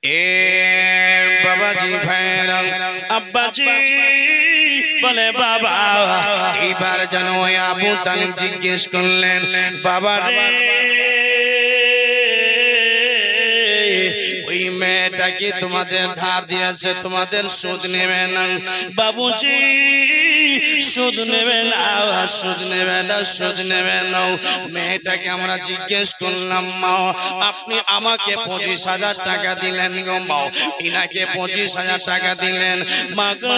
এ বাবাজি ভাইরা আব্বাজি বলে বাবা এইবার যেন ওই আবু তালিব জিজ্ঞেস করলেন বাবা রে ওই মেয়েটা কি তোমাদের ধার দিয়েছে তোমাদের সুদ নেবে না বাবুজি সুদ নেবে না সুদ নেবে না সুদ নেবে না মেয়েটাকে আমরা জিজ্ঞেস করলাম মা আপনি আমাকে 25,000 টাকা দিলেন গো মা ইনাকে 25,000 টাকা দিলেন মা গো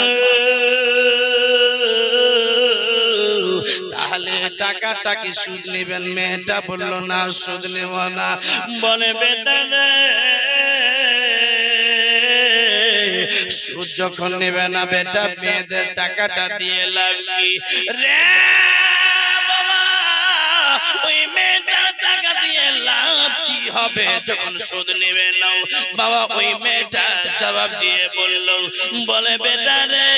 তাহলে টাকাটা কি সুদ নেবেন মেয়েটা বলল না সুদ নেব না বলে বেটা রে সুদ যখন নেবে না বেটা মেয়েদের টাকাটা দিয়ে লাভ কি রে বাবা ওই মেয়েটার টাকা দিয়ে লাভ কি হবে যখন সুদ নেবে না বাবা ওই মেয়েটা জবাব দিয়ে বলল বলে বেটা রে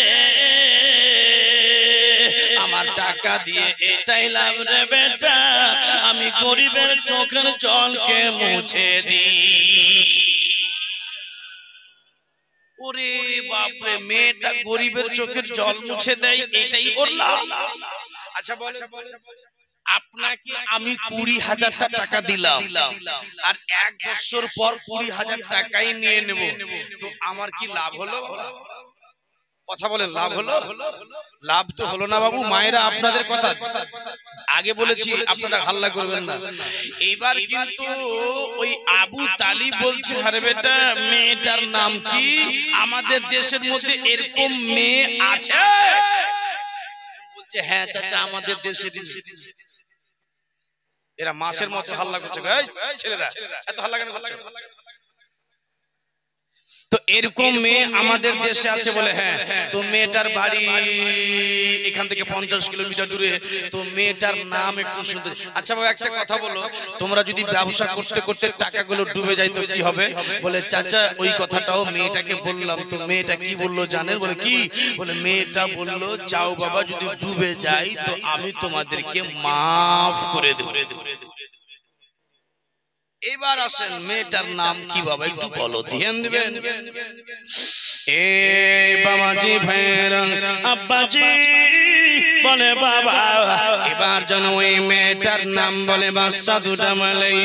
আমার টাকা দিয়ে এটাই লাভ রে বেটা আমি গরিবের চোখের জলকে মুছে দিই ওরে বাপরে মেয়েটা গরিবের চোখের জল মুছে দেয় এটাই ওর লাভ আচ্ছা বলে আপনাকে আমি 20,000 টাকা দিলাম আর 1 বছর পর 20,000 টাকাই নিয়ে নেব তো আমার কি লাভ হলো কথা বলেন লাভ হলো লাভ তো হলো না বাবু মায়েরা আপনাদের কথা আগে বলেছি আপনারা হাল্লা করবেন না এইবার কিন্তু ওই আবু তালিব বলছে আরে বেটা মেয়েটার নাম কি আমাদের দেশের মধ্যে এরকম মেয়ে আছে বলছে হ্যাঁ চাচা আমাদের দেশে এরা মাছের মতো হাল্লা করছে ছেলেরা এত হাল্লা কেন করছে তো এরকম মেয়ে আমাদের দেশে আছে বলে হ্যাঁ তো মেয়েটার বাড়ি এখান থেকে 50 কিলোমিটার দূরে তো মেয়েটার নাম একটু শুনতে আচ্ছা বাবা একটা কথা বলো তোমরা যদি ব্যবসা করতে করতে টাকাগুলো ডুবে যায় তো কি হবে বলে চাচা ওই কথাটাও মেয়েটাকে বললাম তো মেয়েটা কি বললো জানেন বলে কি বলে মেয়েটা বললো যাও বাবা যদি ডুবে যায় তো আমি তোমাদেরকে মাফ করে দেব এবার আসেন মেয়েটার নাম কি বাবা একটু বলো ধ্যান দিবেন এ বাবাজি ভাইরা আব্বাজি বলে বাবা এবার যেন ওই মেয়েটার নাম বলে বাদশা দুটা মালাই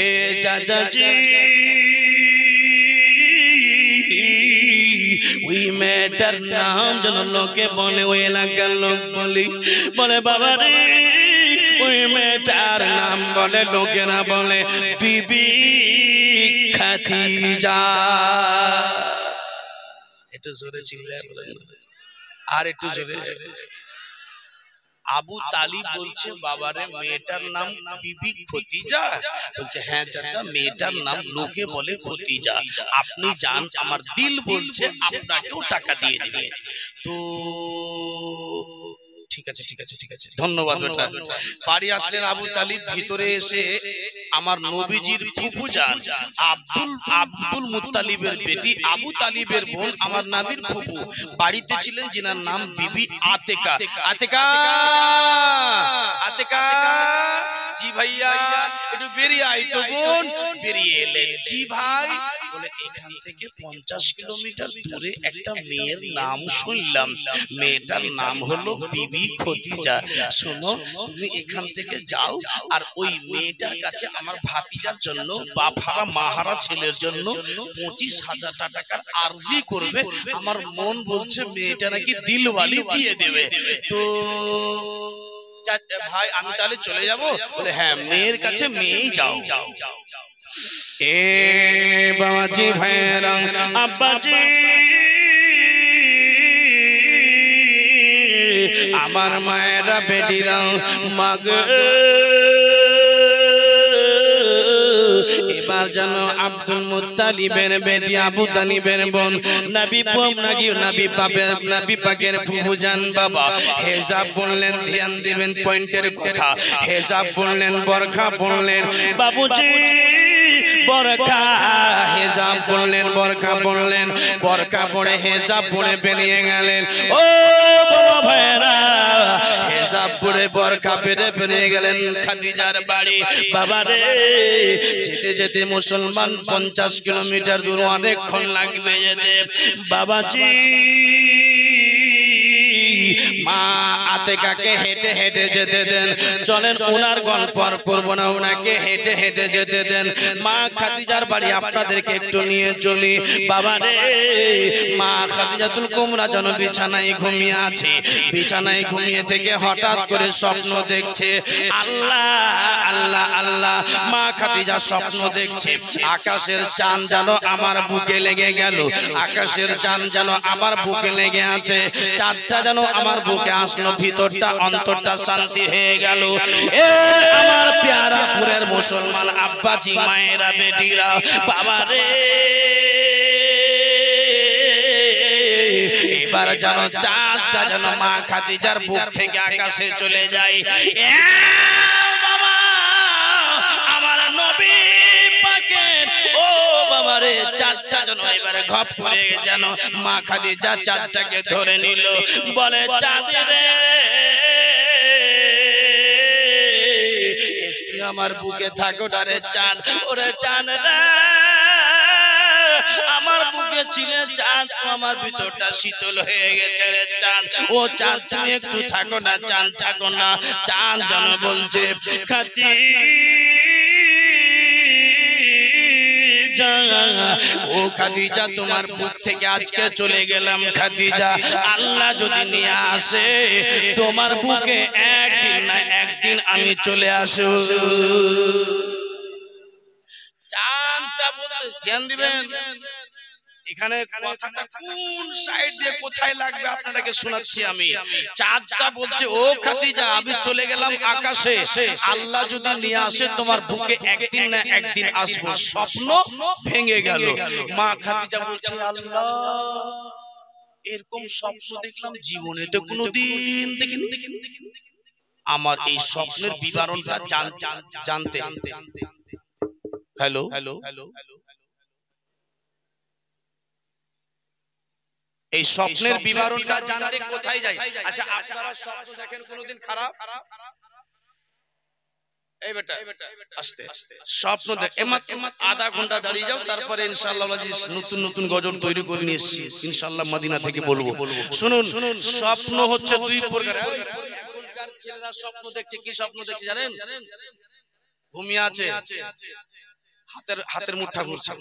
এ চাচাজি ওই মেয়েটার নাম যেন লোকে বলে ওই এলাকার লোক বলে বাবা রে ওই মেয়েটার নাম বলে লোকেরা বলে বিবি খাদিজা একটু জোরে চিল্লায় বলেন আর একটু জোরে আবু তালিব বলছে বাবারে মেয়েটার নাম বিবি খদিজা বলছে হ্যাঁ চাচা মেয়েটার নাম লোকে বলে খদিজা আপনি জান আমার দিল বলছে আপনাকেও টাকা দিয়ে দিবে তো ঠিক আছে ঠিক আছে ঠিক আছে ধন্যবাদ বেটা বাড়ি আসলেন আবু তালিব ভিতরে এসে আমার নবীজির ফুফু জান আব্দুল মুত্তালিবের বেটি আবু তালিবের বোন আমার নবীর ফুফু বাড়িতে ছিলেন যিনার নাম বিবি আতেকা আতেকা আতেকা জি ভাইয়া একটু বেরিয়ে আই তো বোন বেরিয়ে এলেন জি ভাই বলে এখান থেকে 50 কিলোমিটার দূরে একটা মেয়ের নাম শুনলাম মেয়েটার নাম হলো বিবি খদিজা শোনো তুমি এখান থেকে যাও আর ওই মেয়েটার কাছে আমার ভাতিজার জন্য বাপহারা মাহারা ছেলের জন্য 25,000 টাকার আরজি করবে আমার মন বলছে মেয়েটা নাকি দিলওয়ালি দিয়ে দেবে তো ভাই আমি তাহলে চলে যাব বলে হ্যাঁ মেয়ের কাছে মেয়েই যাও এ বাবাজি ভাইরা আব্বাজি আমার মায়েরা বেটিরা মাগ এবার জানো আব্দুল মুত্তালিবের বেটি আবু তালিবের বোন নবী পাকের ফুফু জান বাবা হেজাব বললেন ধ্যান দিবেন পয়েন্টের কথা হেজাব বললেন বোরখা বললেন বাবুজি বোরখা হেজাব বললেন বোরখা বললেন বোরখা পরে হেজাব পরে বেরিয়ে গেলেন ও বাবা ভাইরা হেজাব হিজাব পরে বোরকা পরে বেরিয়ে গেলেন খাদিজার বাড়ি। বাবা রে, যেতে যেতে মুসলমান 50 কিলোমিটার দূর, অনেকক্ষণ লাগবে যেতে। বাবাজি মা আতেকাকে হেঁটে হেঁটে যেতে দেন। চলেন, ওনার গল্প আর করবো না, ওনাকে হেঁটে হেঁটে যেতে দেন। মা খাদিজার বাড়ি আপনাদেরকে একটু নিয়ে চলি। বাবা রে, মা খাদিজাতুল কুবরা যেন বিছানায় ঘুমিয়ে আছে। বিছানায় ঘুমিয়ে থেকে হঠাৎ করে স্বপ্ন দেখছে। আল্লাহ আল্লাহ আল্লাহ, মা খাদিজা স্বপ্ন দেখছে আকাশের চাঁদ যেন আমার বুকে লেগে গেল। আকাশের চাঁদ যেন আমার বুকে লেগে আছে। চাঁদটা যেন আমার বুকে আসলো, ভিতরটা অন্তরটা শান্তি হয়ে গেল। এ আমার পেয়ারাপুরের মুসলমান আব্বাজি, মায়েরা, বেটিরা, বাবা রে, এবার যেন চাঁদটা যেন মা খাদিজার বুক থেকে আকাশে চলে যায়। বাবা, আমার নবী পাকের ও বাবা রে, চাঁদটা যেন এবারে ঘপ করে যেন মা খাদিজা চাঁদটাকে ধরে নিল। বলে, চাঁদ রে, একটু আমার বুকে থাকো রে চাঁদ। ওরে চাঁদ রে, আমার বুকে ছিলে চাঁদ, আমার ভিতরটা শীতল হয়ে গেছে রে চাঁদ। ও চাঁদ, তুমি একটু থাকো না, চাঁদ থাকো না। চাঁদ যেন বলছে, ও খাদিজা, তোমার বুক থেকে আজকে চলে গেলাম খাদিজা। আল্লাহ যদি নিয়ে আসে তোমার বুকে একদিন না একদিন আমি চলে আসব। চাঁদটা বলছে, ধ্যান দিবেন এখানে কথাটা কোন সাইড দিয়ে কোথায় লাগবে আপনাদেরকে শোনাচ্ছি আমি। চাঁদটা বলছে, ও খাদিজা, আমি চলে গেলাম আকাশে, আল্লাহ যদি নিয়ে আসে তোমার বুকে একদিন না একদিন আসবো। স্বপ্ন ভেঙে গেল। মা খাদিজা বলছে, আল্লাহ, এরকম স্বপ্ন দেখলাম জীবনে তো কোনোদিন দেখিনি। আমার এই স্বপ্নের বিবরণটা জানতে। হ্যালো হ্যালো হ্যালো, এই স্বপ্নের বিবরণটা জানতে কোথায় যাই? আচ্ছা, আপনারা স্বপ্ন দেখেন কোনোদিন খারাপ? এই বেটা আস্তে আস্তে স্বপ্ন দেখ, আধা ঘন্টা দাঁড়িয়ে যাও, তারপরে ইনশাআল্লাহ নতুন নতুন গজল তৈরি করে নিয়ে এসেছি ইনশাআল্লাহ মদিনা থেকে বলবো। শুনুন, স্বপ্ন হচ্ছে দুই প্রকার। এখনকার ছেলেরা স্বপ্ন দেখছে, কি স্বপ্ন দেখছে জানেন? ঘুমিয়ে আছে, হাতের মুঠা ঘুরছে,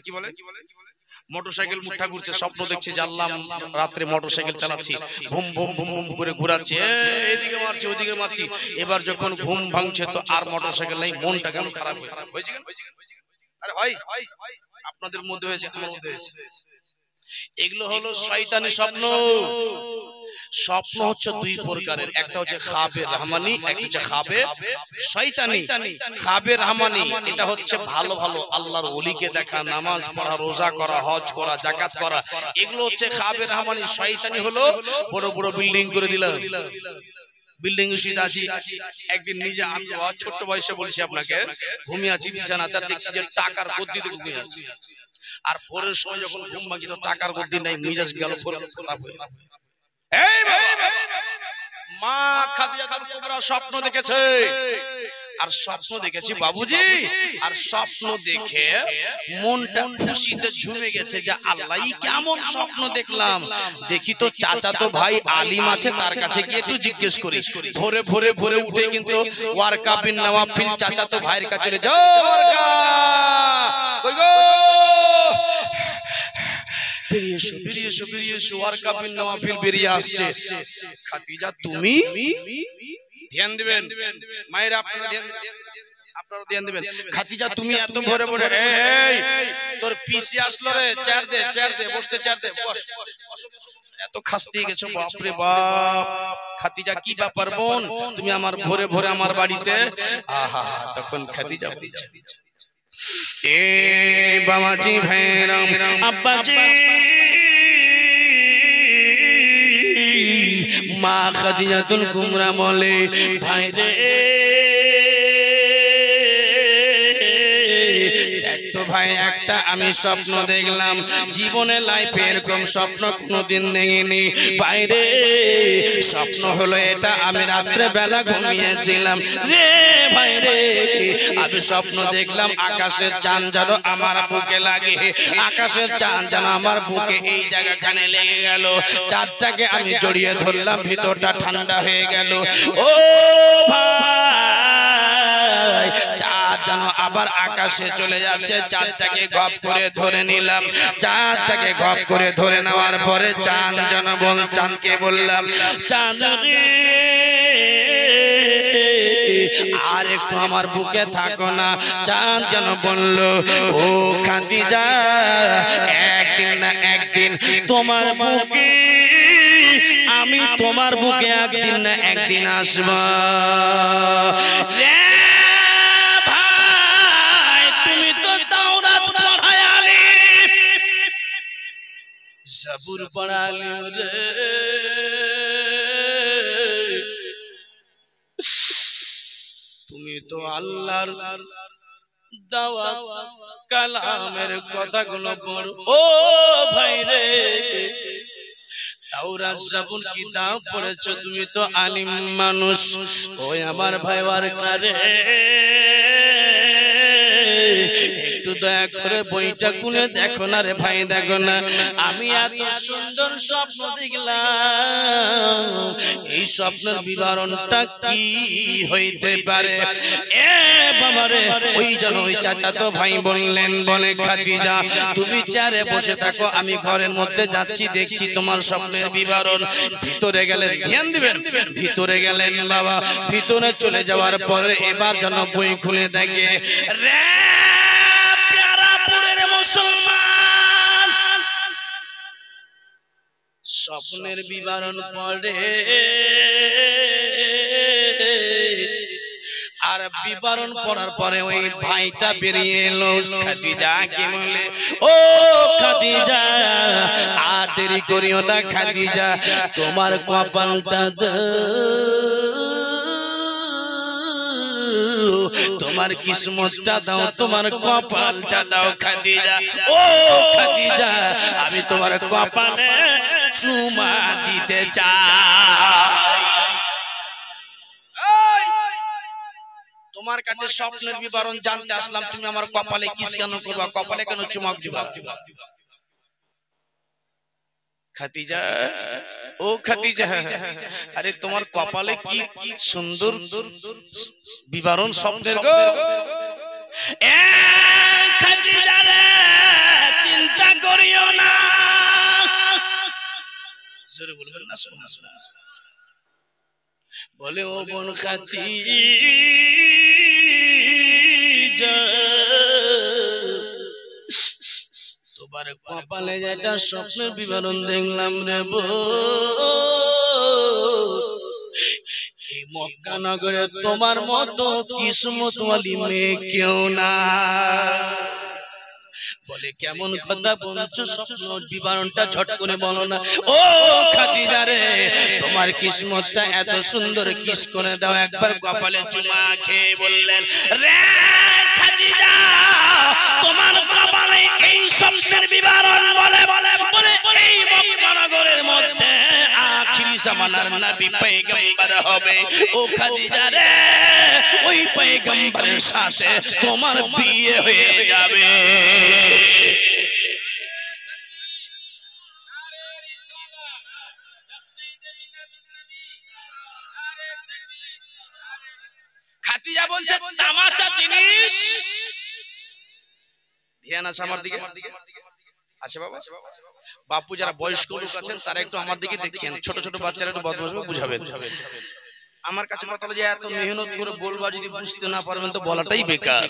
কি বলে মোটরসাইকেল মুঠা ঘুরছে, স্বপ্ন দেখছে যে আল্লাহ রাত্রে মোটরসাইকেল চালাচ্ছি, ভুম ভুম ভুম ভুম করে ঘোরাচ্ছে, এদিকে মারছি ওদিকে মারছি। এবার যখন ঘুম ভাঙছে তো আর মোটরসাইকেল নেই, মনটা কেন খারাপ হয়েছে? আরে হয়, আপনাদের মধ্যে হয়েছে, আমার মধ্যে হয়েছে। এগুলো হলো শয়তানি স্বপ্ন। স্বপ্ন হচ্ছে দুই প্রকারের, একটা হচ্ছে খাবে রহমানি, একটা হচ্ছে খাবে শয়তানি। খাবে রহমানি এটা হচ্ছে ভালো ভালো আল্লাহর ওলিকে দেখা, নামাজ পড়া, রোজা করা, হজ করা, যাকাত করা, এগুলো হচ্ছে খাবে রহমানি। শয়তানি হলো বড় বড় বিল্ডিং করে দিলাম, বিল্ডিং আছি। একদিন নিজে আমি ছোট্ট বয়সে বলছি আপনাকে, ঘুমিয়ে আছি বিছানাতে, দেখছি যে টাকার গদ্দিতে ঘুমিয়ে আছি। আর ভোরের সময় যখন ঘুম ভাঙি তো টাকার গদ্দি নাই, মিজাজ গেল খারাপ হয়ে। মা খাদিজাতুল কুবরা স্বপ্ন দেখেছে, আর স্বপ্ন দেখেছি বাবুজি, আর স্বপ্ন দেখে মনটা খুশিতে ঝুমে গেছে যে আল্লাহ কেমন স্বপ্ন দেখলাম। দেখি তো চাচাতো ভাই আলিম আছে, তার কাছে গিয়ে একটু জিজ্ঞেস করি। ভোরে ভোরে ভোরে উঠে কিন্তু ওয়ারকা বিন নওয়াফিল চাচাতো ভাইয়ের কাছে চলে যাও। ওয়ারকা, কই গো, বেরিয়ে এসো বেরিয়ে এসো বেরিয়ে এসো। ওয়ারকা বিন নওয়াফিল বেরিয়ে আসছে। খাদিজা, তুমি ধ্যান দিবেন, মায়েরা আপনারা ধ্যান দিবেন। খাদিজা, তুমি এত ভোরে ভোরে, এই তোর পিসি আসলো রে, চেয়ার দে চেয়ার দে, বসতে চেয়ার দে, বস। এত খাস্তি গেছো, বাপ রে বাপ। খাদিজা, কি ব্যাপার বোন, তুমি আমার ভোরে ভোরে আমার বাড়িতে? আহা, তখন খাদিজা বলছে, এ বাবাজি, ভাইরা, আব্বাজি, মা খাদিজাতুল কুবরা বলে, ভাই রে, দেখ তো ভাই একটা আমি স্বপ্ন দেখলাম, জীবনে লাইফে এরকম স্বপ্ন কোনোদিন দেখিনি বাইরে। স্বপ্ন হলো এটা, আমি রাত্রে বেলা ঘুমিয়েছিলাম রে ভাই রে, আমি স্বপ্ন দেখলাম আকাশের চাঁদ যেন আমার বুকে লাগে, আকাশের চাঁদ যেন আমার বুকে এই জায়গাখানে লেগে গেল। চাঁদটাকে আমি জড়িয়ে ধরলাম, ভিতরটা ঠান্ডা হয়ে গেল। ও ভাই, চাঁদ যেন আবার আকাশে চলে যাচ্ছে, চাঁদটাকে গপ করে ধরে নিলাম। চাঁদটাকে গপ করে ধরে নেওয়ার পরে চাঁদ যেন চাঁদকে বললাম, চাঁদ আর একটু আমার বুকে থাকো না। চাঁদ যেন বলল, ও খাদিজা, একদিন না একদিন তোমার বুকে আমি, তোমার বুকে একদিন না একদিন আসবো রে ভাই। তুমি তো তাওরাত পড়ায়ালি, জবুর পড়ালি রে, তুমি তো আল্লাহর দেওয়া কালামের কথাগুলো পড়ো। ও ভাই রে, তাওরাত জাবুর কিতাব পড়েছো, তুমি তো আলিম মানুষ। ওই আমার ভাই আর কারে একটু দয়া করে বইটা খুলে দেখো না রে ভাই, দেখো না আমি এত সুন্দর স্বপ্ন দেখলাম, এই স্বপ্নের বিবরণটা কি হইতে পারে? এ বাবা রে, ওই জন ওই চাচাতো ভাই বললেন, বলে খাদিজা তুমি চেয়ারে বসে থাকো, আমি ঘরের মধ্যে যাচ্ছি, দেখছি তোমার স্বপ্নের বিবরণ। ভিতরে গেলেন, ধ্যান দিবেন, ভিতরে গেলেন বাবা। ভিতরে চলে যাওয়ার পরে এবার যেন বই খুলে দেখে রে প্যারাপুরের মুসলমান, স্বপ্নের বিবরণ পড়ে আর বিবরণ পড়ার পরে ওই ভাইটা বেরিয়ে এলো। খাদিজা কি বলে, ও খাদিজা আর দেরি করিও না খাদিজা, তোমার কপালটা তোমার কিসমতটা দাও, তোমার কপালটা দাও খাদিজা। ও খাদিজা, আমি তোমার কপালে চুমা দিতে চাই। তোমার কাছে স্বপ্নের বিবরণ জানতে আসলাম, তুমি আমার কপালে কিস কেন করবা, কপালে কেন চুমা দিবা? খাদিজা, ও খাদিজা, আরে তোমার কপালে কি সুন্দর বিবরণ স্বপ্নের গো। এ খাদিজা রে, চিন্তা করিও না, জোরে বলবেন না সুবহানাল্লাহ। বলে ও বোন খাদিজা, তোমার কপালে যেটা স্বপ্নের বিবরণ দেখলাম রে এই মক্কা নগরে তোমার মতো কিসমতওয়ালি মেয়ে কেউ না। বলে কেমন কথা বলছো, স্বপ্ন বিবরণটা ঝট করে বলো না। ও খাদিজা রে, তোমার কিসমতটা এত সুন্দর, কিস করে দাও একবার কপালে চুমা খেয়ে বললেন, রে খাদিজা তোমার কপালে এই স্বপ্নের বিবরণ বলে বলে বলে এই মক্কা নগরের মধ্যে আখিরি জামানার নবী পয়গম্বর হবে। ও খাদিজা রে, ওই পয়গম্বরের সাথে তোমার বিয়ে হয়ে যাবে। খাদিজা বলছে তামাচা জিনিস, ধ্যান আছে আমার দিকে আছে বাবা। বাপু যারা বয়স্ক লোক আছেন তারা একটু আমার দিকে দেখেন, ছোট ছোট বাচ্চারা একটু বদমাশ বুঝাবেন। আমার কাছে কথা হলো যে এত মেহনত করে বলবা, যদি বুঝতে না পারবেন তো বলাটাই বেকার।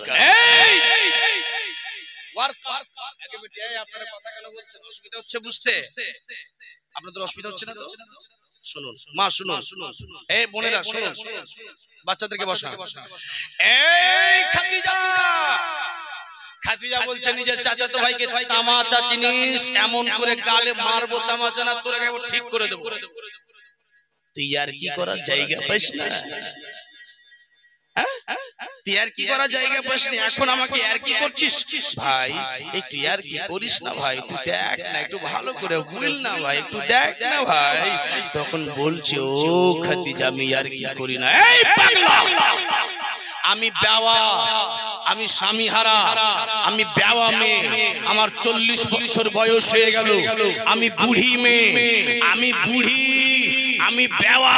আপনারা কথা কেন বলছেন? অসুবিধা হচ্ছে বুঝতে? আপনাদের অসুবিধা হচ্ছে না তো? শুনুন মা, শুনুন, এই বোনেরা শুনুন, বাচ্চাদেরকে বসান। এই খাদিজা, খাদিজা বলছে নিজের চাচাতো ভাইকে তামাচা চিনিস, এমন করে গালে মারবো তামাচা না তোরে ঠিক করে দেবো। তুই আর কি করার জায়গা পাইস না? তুই আর কি করার জায়গা পাসনি, এখন আমাকে আর কি করছিস? ভাই একটু আর কি করিস না ভাই, তুই দেখ না, একটু ভালো করে বুঝ না ভাই, একটু দেখ না ভাই। তখন বলছে, ও খাদিজা আমি আর কি করি না। এই পাগলা, আমি বেওয়া, আমি স্বামী হারা, আমি বেওয়া মেয়ে, আমার 40 বছর বয়স হয়ে গেল, আমি বুড়ি মেয়ে, আমি বুড়ি, আমি বেওয়া,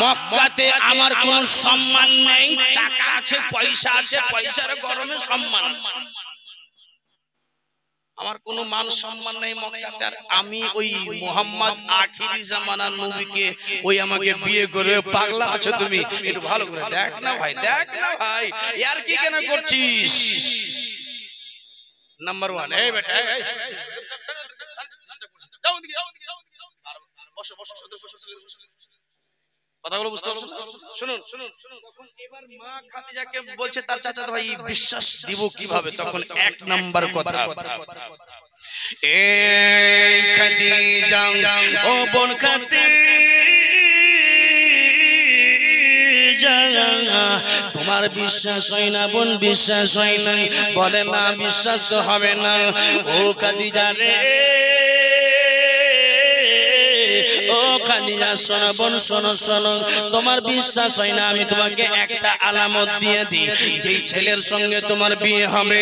মক্কাতে আমার কোনো সম্মান নেই। টাকা আছে, পয়সা আছে, পয়সার গরমে সম্মান আছে, আমার কোনো মান সম্মান নেই মক্কাতে। আর আমি ওই মুহাম্মদ আখিরি জামানার নবীকে ওই আমাকে বিয়ে করে। পাগলা আছো তুমি, একটু ভালো করে দেখ না ভাই, দেখ না ভাই, আর কি কেন করছিস? নাম্বার 1, এই বেটা কথাগুলো বুঝতে পারছো? শুনুন শুনুন শুনুন। তখন এবার মা খাদিজাকে বলছে তার চাচাতো ভাই, বিশ্বাস দিব কিভাবে? তখন 1 নাম্বার কথা, এই খাদিজা ও বোন খাদিজা, তোমার বিশ্বাস হয় না বোন, বিশ্বাস হয় না? বলে না, বিশ্বাস তো হবে না। ও খাদিজা রে, ও খাদিজা শোনো বোন, শোনো শোনো, তোমার বিশ্বাস হয় না, আমি তোমাকে একটা আলামত দিয়ে দিই। যেই ছেলের সঙ্গে তোমার বিয়ে হবে,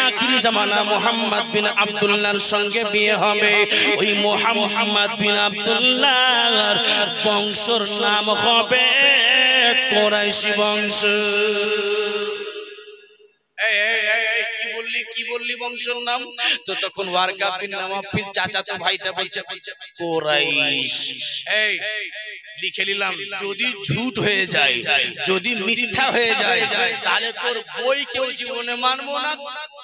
আখিরি জামানা মুহাম্মদ বিন আব্দুল্লাহর সঙ্গে বিয়ে হবে, ওই মুহাম্মদ বিন আব্দুল্লাহর বংশের নাম হবে কুরাইশি বংশ। কি বললি বংশের নাম? তো তখন ওয়ারকা বিন নাওফল চাচাতো ভাইটা বলছে কুরাইশ। এই লিখে নিলাম, যদি ঝুট হয়ে যায়, যদি মিথ্যা হয়ে যায়, তাহলে তোর বই কেউ জীবনে মানবো না,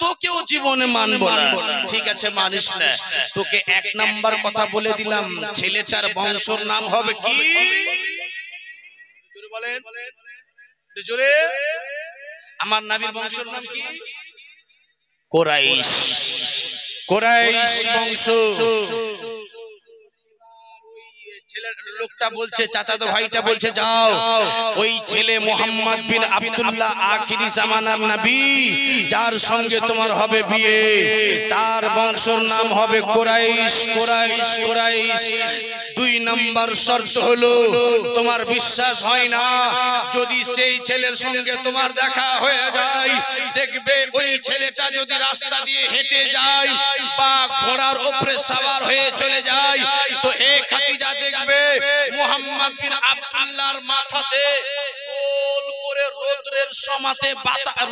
তোকেও জীবনে মানবো না। ঠিক আছে, মানিস না, তোকে 1 নাম্বার কথা বলে দিলাম, ছেলেটার বংশের নাম হবে কি? জোরে বলেন, জোরে। আমার নবীর বংশের নাম কি? কুরাইশ, কুরাইশ বংশ। লোকটা বলছে, চাচাতো ভাইটা বলছে, যাও ওই ছেলে মুহাম্মদ বিন আব্দুল্লাহ আখিরি জামানার নবী, যার সঙ্গে তোমার হবে বিয়ে, তার বংশের নাম হবে কুরাইশ, কুরাইশ, কুরাইশ। 2 নাম্বার শর্ত হলো, তোমার বিশ্বাস হয় না, যদি সেই ছেলের সঙ্গে তোমার দেখা হয়ে যায়, দেখবে ওই ছেলেটা যদি রাস্তা দিয়ে হেঁটে যায় বা ঘোড়ার উপরে সওয়ার হয়ে চলে যায়, তো হে খাদিজা দেখবে মুহাম্মদ বিন আব্দুল্লাহর মাথাতে গোল করে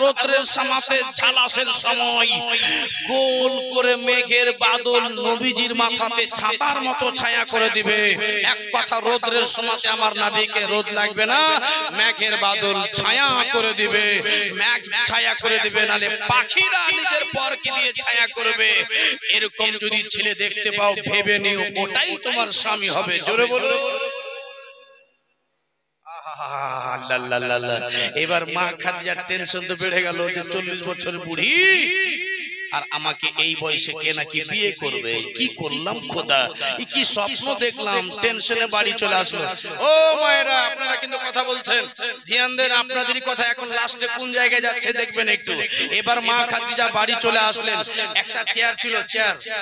রোদ্রের সমাতে ঝালাসের সময় গোল করে মেঘের বাদল নবীজির মাথাতে ছাতার মতো ছায়া করে দিবে। এক কথা, রোদ্রের সমাতে আমার নবীকে রোদ লাগবে না, মেঘের বাদল ছায়া করে দিবে, মেঘ ছায়া করে দিবে, নালে পাখিরা নিজের পরকে দিয়ে ছায়া করবে। এরকম যদি ছেলে দেখতে পাও, ভেবে নিও ওটাই তোমার স্বামী হবে। জোরে বলো। এবার মা খাদিজার টেনশন তো বেড়ে গেল, যে 40 বছর বুড়ি আর আমাকে এই বয়সে কে নাকি বিয়ে করবে। কি করলাম খোদা, কি স্বপ্ন দেখলাম। টেনশনে বাড়ি চলে আসলো। ও মায়েরা, আপনারা কিন্তু কথা বলছেন, ধ্যান দেন, আপনাদেরই কথা এখন লাস্টে কোন জায়গায় যাচ্ছে দেখবেন একটু। এবার মা খাদিজা বাড়ি চলে আসলেন। একটা চেয়ার ছিল, চেয়ার ছিল,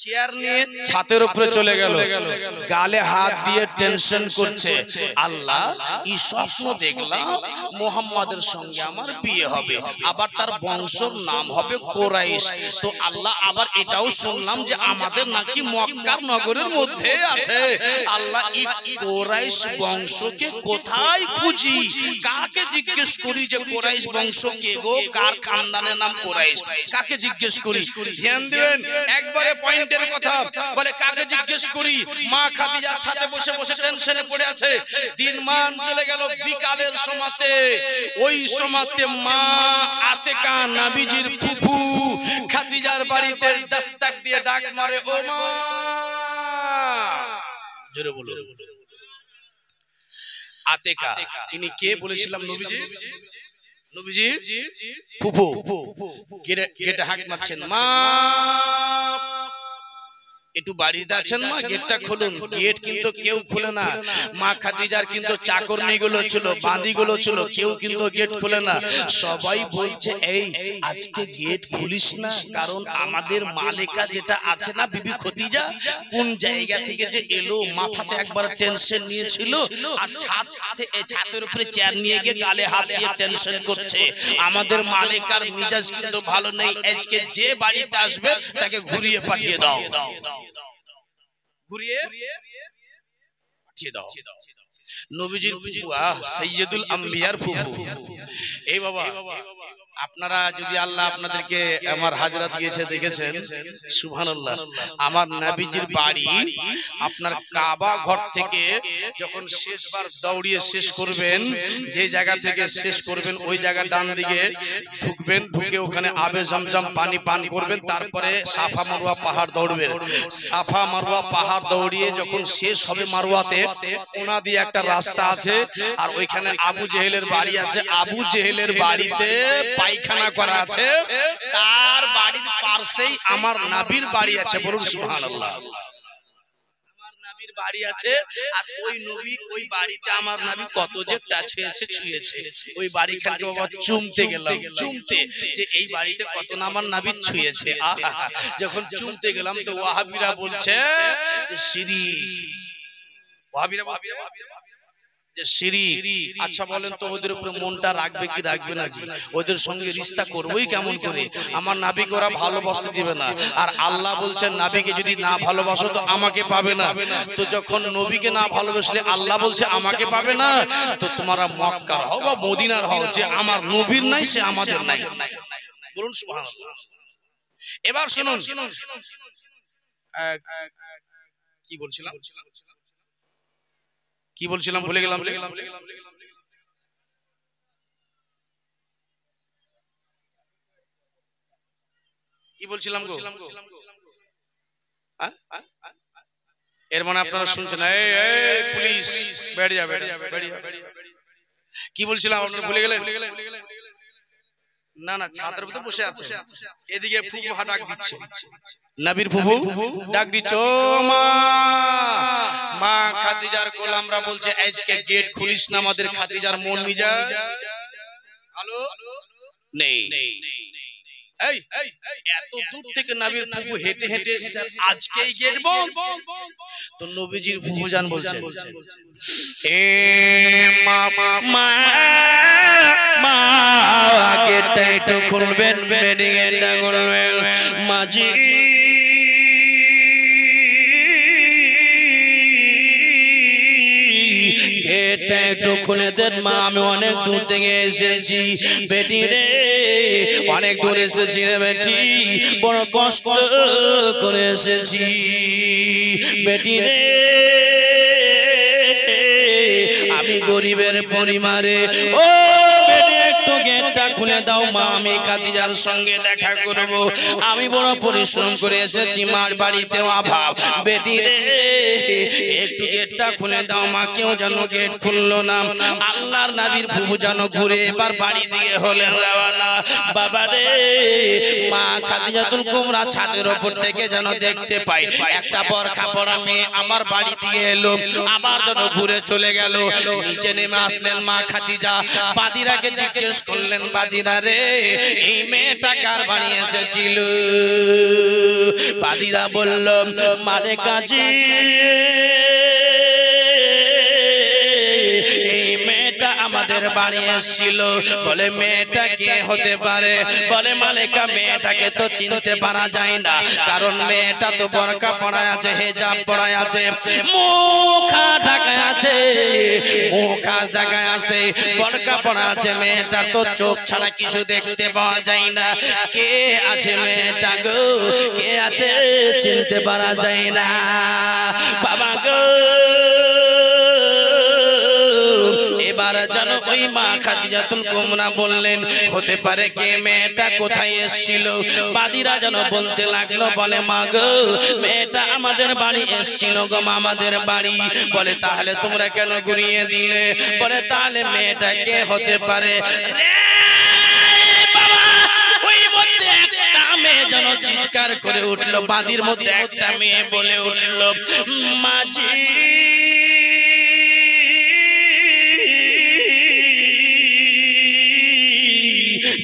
চেয়ার নিয়ে ছাদের উপরে চলে গেল, গালে হাত দিয়ে টেনশন করছে, আল্লাহ এই স্বপ্ন দেখলাম মুহাম্মাদের সঙ্গে আমার বিয়ে হবে, আবার তার বংশের নাম হবে কুরাইশ, তো আল্লাহ আবার এটাও শুনলাম যে আমাদের নাকি মক্কার নগরের মধ্যে আছে, আল্লাহ এই কুরাইশ বংশকে কোথায় খুঁজি, কাকে জিজ্ঞেস করি যে কুরাইশ বংশ কে গো, কার খানদানের নাম কুরাইশ, কাকে জিজ্ঞেস করি? ধ্যান দিবেন, একবারে পয়েন্টের কথা বলে, কাকে জিজ্ঞেস করি? মা খাদিজা ছাদে বসে বসে টেনশনে পড়ে আছে। দিনমান চলে গেল, বিকালের সময়তে ওই সময়তে মা আতেকা নবীজির ফুফু খাদিজার বাড়িতে দস্তক দিয়ে ডাক মারে, ও মা। জোরে বলো। আতেকা ইনি কে বলেছিলাম? নবীজি ফুফু। গেটে হাঁক মারছেন, মা একটু বাড়িতে আছেন মা, গেটটা খুলুন। গেট কিন্তু কেউ খুলে না। মা খাদিজার কিন্তু চাকরনিগুলো ছিল, বাঁদিগুলো ছিল, কেউ কিন্তু গেট খুলে না। সবাই বলছে এই আজকে গেট খুলিস না, কারণ আমাদের মালিকা যেটা আছে না বিবি খদিজা, কোন জায়গা থেকে যে এলো, মাথাতে একবার টেনশন নিয়েছিল, আর ছাদের উপরে চেয়ার নিয়ে গিয়ে গালে হাত দিয়ে টেনশন করছে। আমাদের মালিকার মিজাজ কিন্তু ভালো নেই, আজকে যে বাড়িতে আসবে তাকে ঘুরিয়ে পাঠিয়ে দাও, ঘুরিয়ে পাঠিয়ে দাও। নবীজির ফুফু, সৈয়দুল আম্বিয়ার ফুফু। এই বাবা, আপনারা যদি আল্লাহ আপনাদেরকে আমার হাজরাত দিয়েছে দেখেছেন, সুবহানাল্লাহ। আমার নবীজির বাড়ি আপনার কাবা ঘর থেকে যখন শেষবার দৌড়িয়ে শেষ করবেন, যে জায়গা থেকে শেষ করবেন ওই জায়গা ডান দিকে ঢুকবেন, ঢুকে ওখানে আবে জমজম পানি পান করবেন, তারপরে সাফা মারওয়া পাহাড় দৌড়বেন। সাফা মারওয়া পাহাড় দৌড়িয়ে যখন শেষ হবে মারওয়াতে, ওনা দিয়ে একটা রাস্তা আছে, আর ওইখানে আবু জেহেলের বাড়ি আছে। আবু জেহেলের বাড়িতে পায়খানা করা আছে, তার বাড়ির পাশেই আমার নবীর বাড়ি আছে। বলুন সুবহানাল্লাহ। আমার নবীর বাড়ি আছে, আর ওই নবী ওই বাড়িতে আমার নবী কত যে টাচ হয়েছে, ছুঁয়েছে। ওই বাড়িখানকে বাবা চুমতে গেলাম, চুমতে, যে এই বাড়িতে কত না আমার নবী ছুঁয়েছে। আহা, যখন চুমতে গেলাম তো ওয়াহাবিরা বলছে যে শিরিক, ওয়াহাবিরা বলছে শিরিক। আচ্ছা বলেন তো ওদের উপরে মনটা রাখবে কি রাখবে না? জি, ওদের সঙ্গে রিশতা করবই কেমন করে? আমার নাবিকে ওরা ভালোবাসতে দিবে না, আর আল্লাহ বলছেন নাবিকে যদি না ভালোবাসো তো আমাকে পাবে না। তো যখন নবীকে না ভালোবাসলে আল্লাহ বলছে আমাকে পাবে না, তো তোমরা মক্কার হও বা মদিনার হও, যে আমার নবীর নাই সে আমাদের নাই। বলুন সুবহানাল্লাহ। এবার শুনুন, কি বলছিলাম কি বলছিলাম ভুলে গেলাম। কি বলছিলাম গো? এর মানে আপনারা শুনছেন? এই পুলিশ, বেড়ে যা, বেড়ে যা, বেড়ে যা। কি বলছিলাম আপনারা ভুলে গেলেন? না না, ছাদের উপরে বসে আছে, এদিকে ফুফু ডাক দিচ্ছে, নবীর ফুফু ডাক দিচ্ছে, ও মা, মা খাদিজার গোলামরা বলছে আজকে গেট খুলিস না, আমাদের খাদিজার মন মিজাজ ভালো নেই। এই এত দূর থেকে নবীর ফুফু হেঁটে হেঁটে আজকেই গেট বন্ধ। তো নবীজির ফুফু জান বলছেন, এ মা মা মা গেটটা একটু খুলবেন, গেটটা খুলবেন মাঝি, গেটটা একটু খুলে দেন মা, আমি অনেক দূর থেকে এসেছি বেটি রে, অনেক দূর এসেছি রে বেটি, বড় কষ্ট করে এসেছি বেটি রে, আমি গরিবের পরিবারে, ও বেটি একটু গেটটা খুলে দাও মা, আমি খাদিজার সঙ্গে দেখা করব, আমি বড় পরিশ্রম করে এসেছি, মার বাড়িতেও অভাব বেটি রে, একটু গেটটা খুলে দাও মা। কেউ যেন গেট খুললো না। আল্লাহর নবীর ফুফু যেন ঘুরে এবার বাড়ি দিয়ে হলেন রওনা। বাবা রে, মা খাদিজাতুল কুবরা ছাদের উপর থেকে যেন দেখতে পাই একটা বরখা পরা মেয়ে আমার বাড়ি দিয়ে এলো, আবার যেন ঘুরে চলে গেল। নিচে নেমে আসলেন মা খাদিজা, বাদিরাকে জিজ্ঞেস করলেন, বাদিরা রে, এই মেয়েটা কার বাড়ি এসেছিল? বাদিরা বলল, মারে কাজী, এই মেয়েটা আমাদের বাড়ি এসেছিল। বলে মেয়েটা কে হতে পারে? বলে মালিকা, মেয়েটাকে তো চিনতে পারা যায় না, কারণ মেয়েটা তো বোরকা পরায় আছে, হিজাব পরায় আছে, মুখা ঢাকায় আছে, মুখা ঢাকায় আছে, বোরকা পরা আছে, মেয়েটার তো চোখ ছাড়া কিছু দেখতে পাওয়া যায় না। কে আছে মেয়েটা গো? কে আছে চিনতে পারা যায় না। বাবা গো, এবার যেন ওই মা খাদিজাতুল কুবরা বললেন, হতে পারে কে, মেয়েটা কোথায় এসেছিল? বাদিরা যেন বলতে লাগলো, বলে মা গো, মেয়েটা আমাদের বাড়ি এসেছিল গো, আমাদের বাড়ি। বলে তাহলে তোমরা কেন ঘুরিয়ে দিলে? বলে তাহলে মেয়েটা কে হতে পারে? বাবা, ওই মধ্যে একটা মেয়ে যেন চিৎকার চিৎকার করে উঠলো। বাদির মধ্যে একটা মেয়ে বলে উঠলো, মাঝি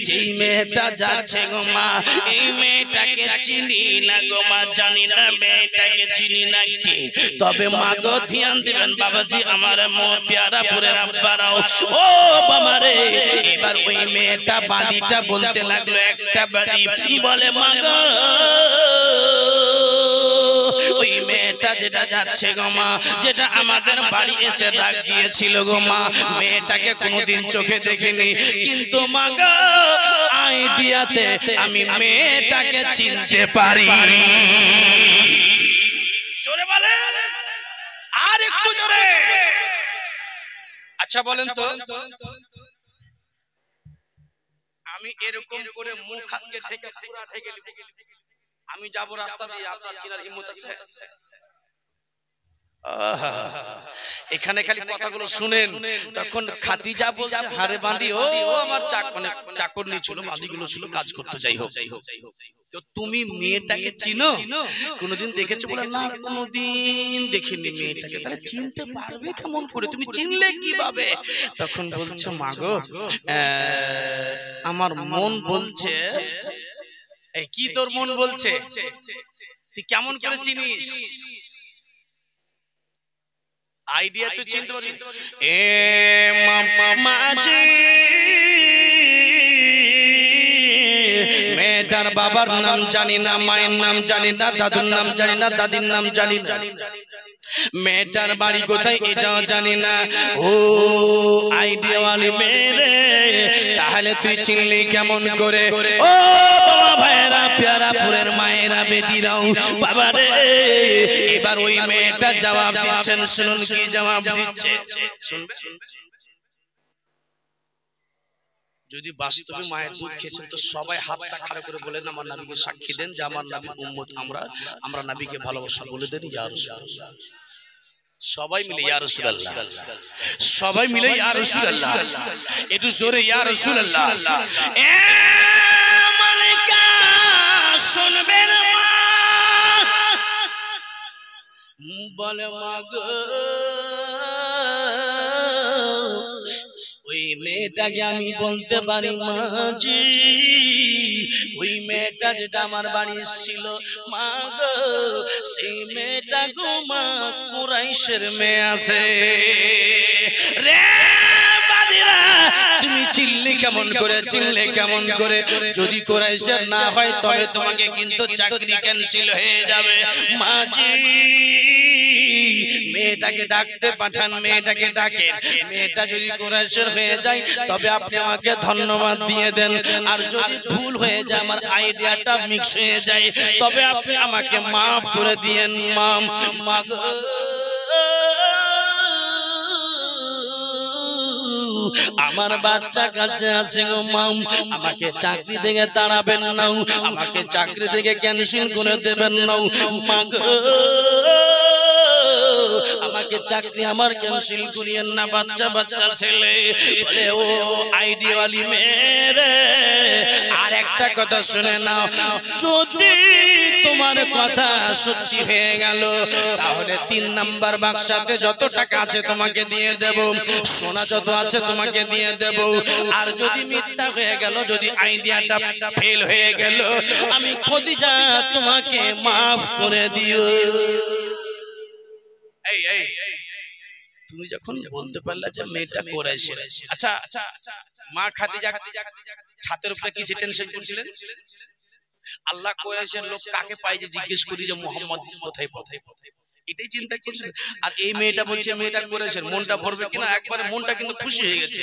যেই মেয়েটা যাচ্ছে গো মা, এই মেয়েটাকে চিনি না গো মা, জানি না মেয়েটাকে চিনি না কে, তবে মা গো ধ্যান দিবেন বাবাজি আমার পেয়ারাপুরের আব্বারাও, ও বাবা রে। এবার ওই মেয়েটা বাদিটা বলতে লাগলো, একটা বাদি বলে, মা গো ওই মেয়েটা যেটা যাচ্ছে গো মা, যেটা আমাদের বাড়ি এসে ডাক দিয়েছিল গো মা, মেয়েটাকে কোনোদিন চোখে দেখিনি, কিন্তু মা গো আইডিয়াতে আমি মেয়েটাকে চিনতে পারি। জোরে বলে, আর একটু জোরে। আচ্ছা বলেন তো, আমি এরকম করে মুখ হাতকে ঠেকে পুরা ঠেকে আমি যাব রাস্তা দিয়ে, আপনার চিনার হিম্মত আছে? এখানে খালি কথাগুলো শুনেন। তখন খাদিজা বলছে, হারে বাঁধি, ও আমার চাকরনি ছিল, বাঁধিগুলো ছিল, কাজ করতে। যাই হোক, তো তুমি মেয়েটাকে চিনো? কোনোদিন দেখেছো? বলে না, কোনোদিন দেখিনি মেয়েটাকে। তাহলে চিনতে পারবে কেমন করে? তুমি চিনলে কিভাবে? তখন বলছে, মাগো আমার মন বলছে। এই কি তোর মন বলছে? তুই কেমন করে চিনিস? আইডিয়া তুই চিনতে পারবি? এ মাঝি মেয়েটার বাবার নাম জানি না, মায়ের নাম জানি না, দাদুর নাম জানি না, দাদির নাম জানি না, মেয়েটার বাড়ি কোথায় এটাও জানি না। ও আইডিয়াওয়ালি মেয়ে, তাহলে তুই চিনলি কেমন করে? ও বাবা ভাইয়েরা, পেয়ারাপুরের মায়েরা, বেটিরাও বাবা রে। এবার ওই মেয়েটা জবাব দিচ্ছেন, শুনুন কি জবাব দিচ্ছে, শুনবে। যদি বাস্তবে মায়ের দুধ খেয়েছেন তো সবাই হাতটা খাড়া করে বলেন, আমার নবীকে সাক্ষী দেন যে আমার নবীর উম্মত আমরা নবীকে ভালোবাসা, বলে দেন ইয়া রাসূলুল্লাহ। সবাই মিলে ইয়া রাসূলুল্লাহ, সবাই মিলে ইয়া রাসূলুল্লাহ, একটু জোরে ইয়া রাসূলুল্লাহ। এ মালিকা শুনবেন মা, বলে মা গো ওই মেয়েটাকে আমি বলতে পারি মাঝি, ওই মেয়েটা যেটা আমার বাড়ি ছিল মা গো, সেই মেয়েটা গো মা কুরাইশের মেয়ে আছে রে। বাদিরা তুমি চিনলে কেমন করে? চিনলে কেমন করে? যদি কুরাইশের না হয় তবে তোমাকে কিন্তু চাকরি ক্যান্সেল হয়ে যাবে। মাঝি মেয়েটাকে ডাকতে পাঠান, মেয়েটাকে ডাকেন। মেয়েটা যদি কুরাইশের হয়ে যায় তবে আপনি আমাকে ধন্যবাদ দিয়ে দেন, আর যদি ভুল হয়ে যায়, আমার আইডিয়াটা মিক্স হয়ে যায়, তবে আপনি আমাকে মাফ করে দিয়েন। মাগ আমার বাচ্চা কাছে আছে গো মাম, আমাকে চাকরি থেকে তাড়াবেন না, আমাকে চাকরি থেকে ক্যান্সেল করে দেবেন না। মাগ আমাকে চাকরি আমার ক্যান্সেল করিয়েন না, বাচ্চা বাচ্চা ছেলে। বলে ও আইডিয়াওয়ালি মেরে, আর একটা কথা শুনে নাও, যদি তোমার কথা সত্যি হয়ে গেল তাহলে 3 নাম্বার বাক্সাতে যত টাকা আছে তোমাকে দিয়ে দেব, সোনা যত আছে তোমাকে দিয়ে দেব। আর যদি মিথ্যা হয়ে গেল, যদি আইডিয়াটা ফেল হয়ে গেল, আমি খাদিজা তোমাকে মাফ করে দিও। তুমি যখন বলতে পারলা যে মেয়েটা কুরাইশের, আচ্ছা মা খাদিজা ছাতের উপরে কি টেনশন করছিলেন? আল্লাহ কুরাইশের লোক কাকে পায় যে জিজ্ঞেস করি যে মুহাম্মদ কোথায় কোথায়, এটাই চিন্তা করছেন। আর এই মেয়েটা বলছে মেয়েটা কুরাইশের, মনটা ভরবে কিনা? একবারে মনটা কিন্তু খুশি হয়ে গেছে।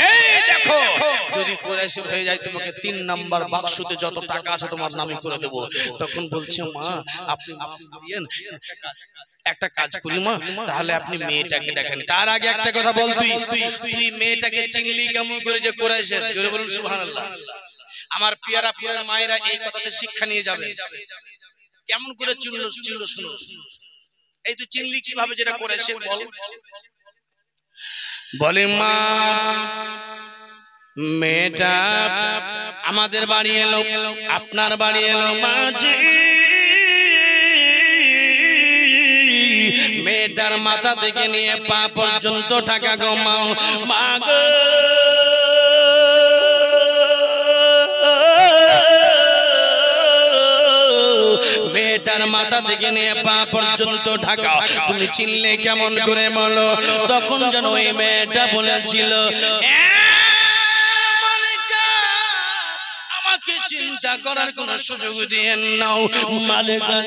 এই দেখো, যদি কুরাইশের হয়ে যায় তোমাকে 3 নাম্বার বাক্সতে যত টাকা আছে তোমার নামে করে দেব। তখন বলছে মা আপনি একটা কাজ করি মা, তাহলে আপনি মেয়েটাকে দেখেন। তার আগে একটা কথা বল, তুই মেয়েটাকে চিনলি কেমন করে যে কুরাইশের? জোরে বলুন সুবহানাল্লাহ। আমার পেয়ারাপুরের মায়েরা এই কথাতে শিক্ষা নিয়ে যাবে। কেমন করে চিনলো শুনো। এই তুই চিনলি কিভাবে যেটা কুরাইশের? বল। বলে মা মেয়েটা আমাদের বাড়ি এলো, আপনার বাড়ি এলো মাঝি। মেয়েটার মাথা থেকে নিয়ে পা পর্যন্ত টাকা গমাও মাগো। মেয়েটার মাথা থেকে নিয়ে পা পর্যন্ত ঢাকা। তুমি চিনলে কেমন করে বলো? তখন যেন ওই মেয়েটা বলেছিল, আমাকে চিন্তা করার কোন সুযোগ দিয়ে নাও মালিকা।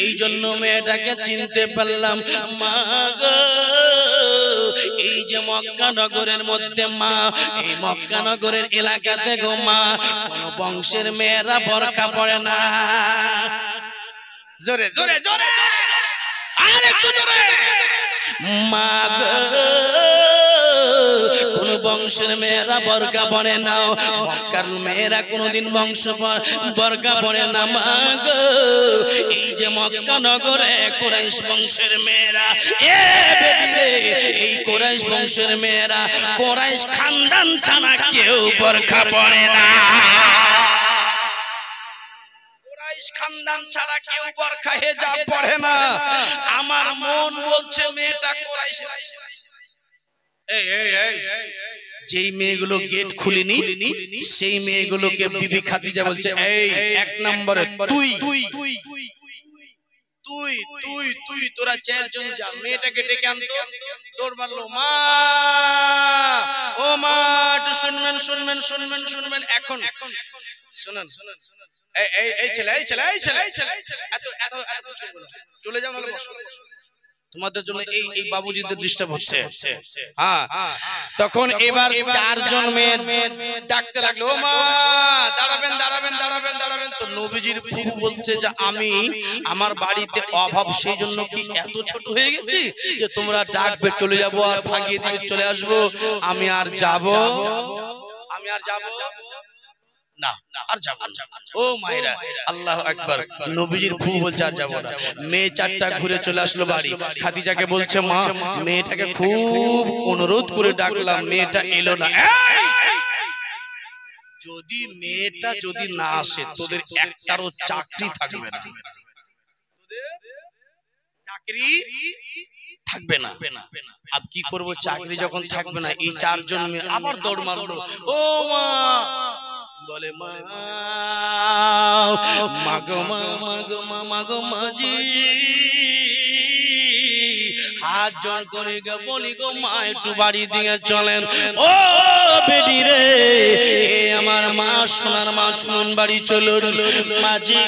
এই জন্য মেয়েটাকে চিনতে পারলাম। মা গো, এই যে মক্কা নগরের মধ্যে মা, এই মক্কা নগরের এলাকাতে গো মা, কোন বংশের মেয়েরা বোরকা পরে না। জোরে জোরে জোরে আর একটু জোরে। মা গো, কোন বংশের মেয়েরা বোরকা পরে না। মক্কার মেয়েরা কোনদিন বংশ বোরকা পরে না। মা গো, এই যে মক্কা নগরে কুরাইশ বংশের মেয়েরা, এ বেটি রে, এই কুরাইশ বংশের মেয়েরা, কুরাইশ খানদান ছাড়া কেউ বোরকা পরে না। কুরাইশ খানদান ছাড়া কেউ বোরকা হিজাব পরে না। আমার মন বলছে মেয়েটা কুরাইশের। যেই মেয়েগুলো গেট খুলেনি সেই মেয়েগুলোকে বিবি খাদিজা বলছে, এই এক নম্বরে তুই তুই তুই তুই তুই তোরা চারজন যা। মেয়েটাকে ডেকে আনতো, দৌড় মারলো। মা, ও মা, একটু শুনবেন শুনবেন শুনবেন শুনবেন, এখন শুনুন। এই ছেলে এই ছেলে এই ছেলে এত এত এত চলে যাও, নাহলে বসো। তোমাদের জন্য এই বাবুজিদের ডিস্টার্ব হচ্ছে। হ্যাঁ, তখন এবার চারজন মেয়ে ডাকতে লাগলো, ও মা, দাঁড়াবেন দাঁড়াবেন দাঁড়াবেন দাঁড়াবেন। তো নবীজির ফুফু বলছে যে আমি, আমার বাড়িতে অভাব, সেই জন্য কি এত ছোট হয়ে গেছি যে তোমরা ডাকবে চলে যাবো আর ভাগিয়ে দিয়ে চলে আসবো? আমি আর যাব না, আর যাব না। ও মায়েরা, আল্লাহু আকবার। নবীজির ফুফু বলছে আর যাব না। মেয়ে চারটা ঘুরে চলে আসলো বাড়ি। খাদিজাকে বলছে, মা, মেয়েটাকে খুব অনুরোধ করে ডাকলাম, মেয়েটা এলো না। যদি মেয়েটা যদি না আসে, তোদের একটারও চাকরি থাকবে না। চাকরি থাকবে না। আব কি করব? চাকরি যখন থাকবে না, এই চারজন মেয়ে আবার দৌড় মারলো। ও মা, বলে মা, মাগো মা, মাগো মা, মাগো মাজি, হাত জোড় করে বলি গো মা, একটু বাড়ি দিয়ে চলেন। ও বেটি রে, এ আমার মা, সোনার মা, চলুন বাড়ি চলুন। মাজি,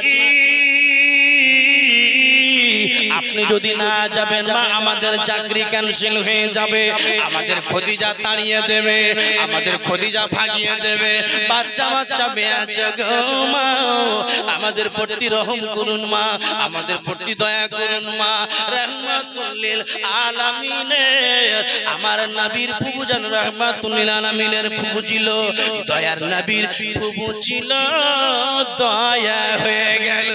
আপনি যদি না যাবেন মা, আমাদের চাকরি ক্যান্সেল হয়ে যাবে, আমাদের খদিজা তাড়িয়ে দেবে, আমাদের খদিজা ভাগিয়ে দেবে। বাচ্চা বাচ্চা মেয়ে আছে গো মা, আমাদের প্রতি রহম করুন মা, আমাদের প্রতি দয়া করুন মা। রহমাতুল লিল আলামিনের, আমার নবীর ফুফু জান রহমাতুল লিল আলামিনের ফুফু ছিল, দয়ার নবীর ফুফু ছিল, দয়া হয়ে গেল।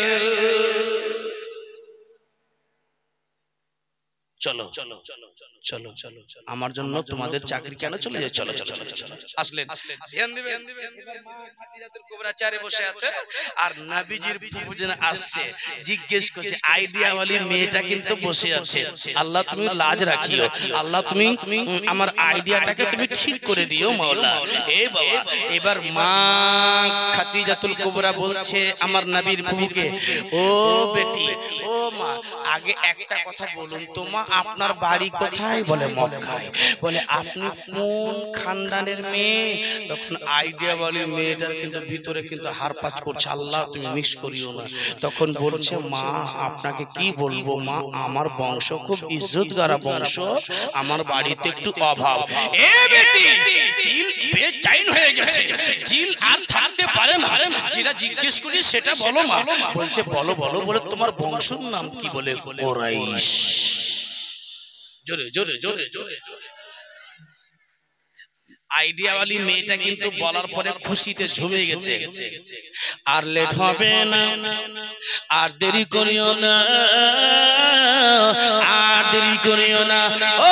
চলো চলো চলো চলো, আমার জন্য তোমাদের চাকরি কেন চলে যায়? চলো চলো চলো চলো। আসলেন, ধ্যান দিবেন। খাদিজাতুল কুবরা চেয়ারে বসে আছে, আর নবীজির ফুফু যেন আসছে, জিজ্ঞেস করছে, আইডিয়া ওয়ালি মেয়েটা কিন্তু বসে আছে, আল্লাহ তুমি লাজ রাখিও, আল্লাহ তুমি আমার আইডিয়াটাকে তুমি ঠিক করে দিও মাওলা। এ বাবা, এবার মা খাদিজাতুল কুবরা বলছে আমার নবীর ফুফুকে, ও বেটি, ও মা, আগে একটা কথা বলুন তো মা, আপনার বাড়ি কোথায়? বলে মক্কায়। বলে আপনি কোন খানদানের মেয়ে? তখন আইডিয়া বলে মেয়েটার কিন্তু ভিতরে কিন্তু হারপাচ করছে, আল্লাহ তুমি মিস করিও না। তখন বলছে, মা আপনাকে কি বলবো মা, আমার বংশ খুব ইজ্জতগারা বংশ, আমার বাড়িতে একটু অভাব। এ বেটি, দিল বেচাইন হয়ে গেছে, জিল আর থাকতে পারে না, যেটা জিজ্ঞেস করি সেটা বলো মা। বলছে বলো বলো। বলে তোমার বংশের নাম কি? বলে কুরাইশ। জোরে জোরে জোরে জোরে। আইডিয়া वाली মেয়েটা কিন্তু বলার পরে খুশিতে ঝুমে গেছে। আর লেট হবে না, আর দেরি করিও না, আর দেরি করিও না। ও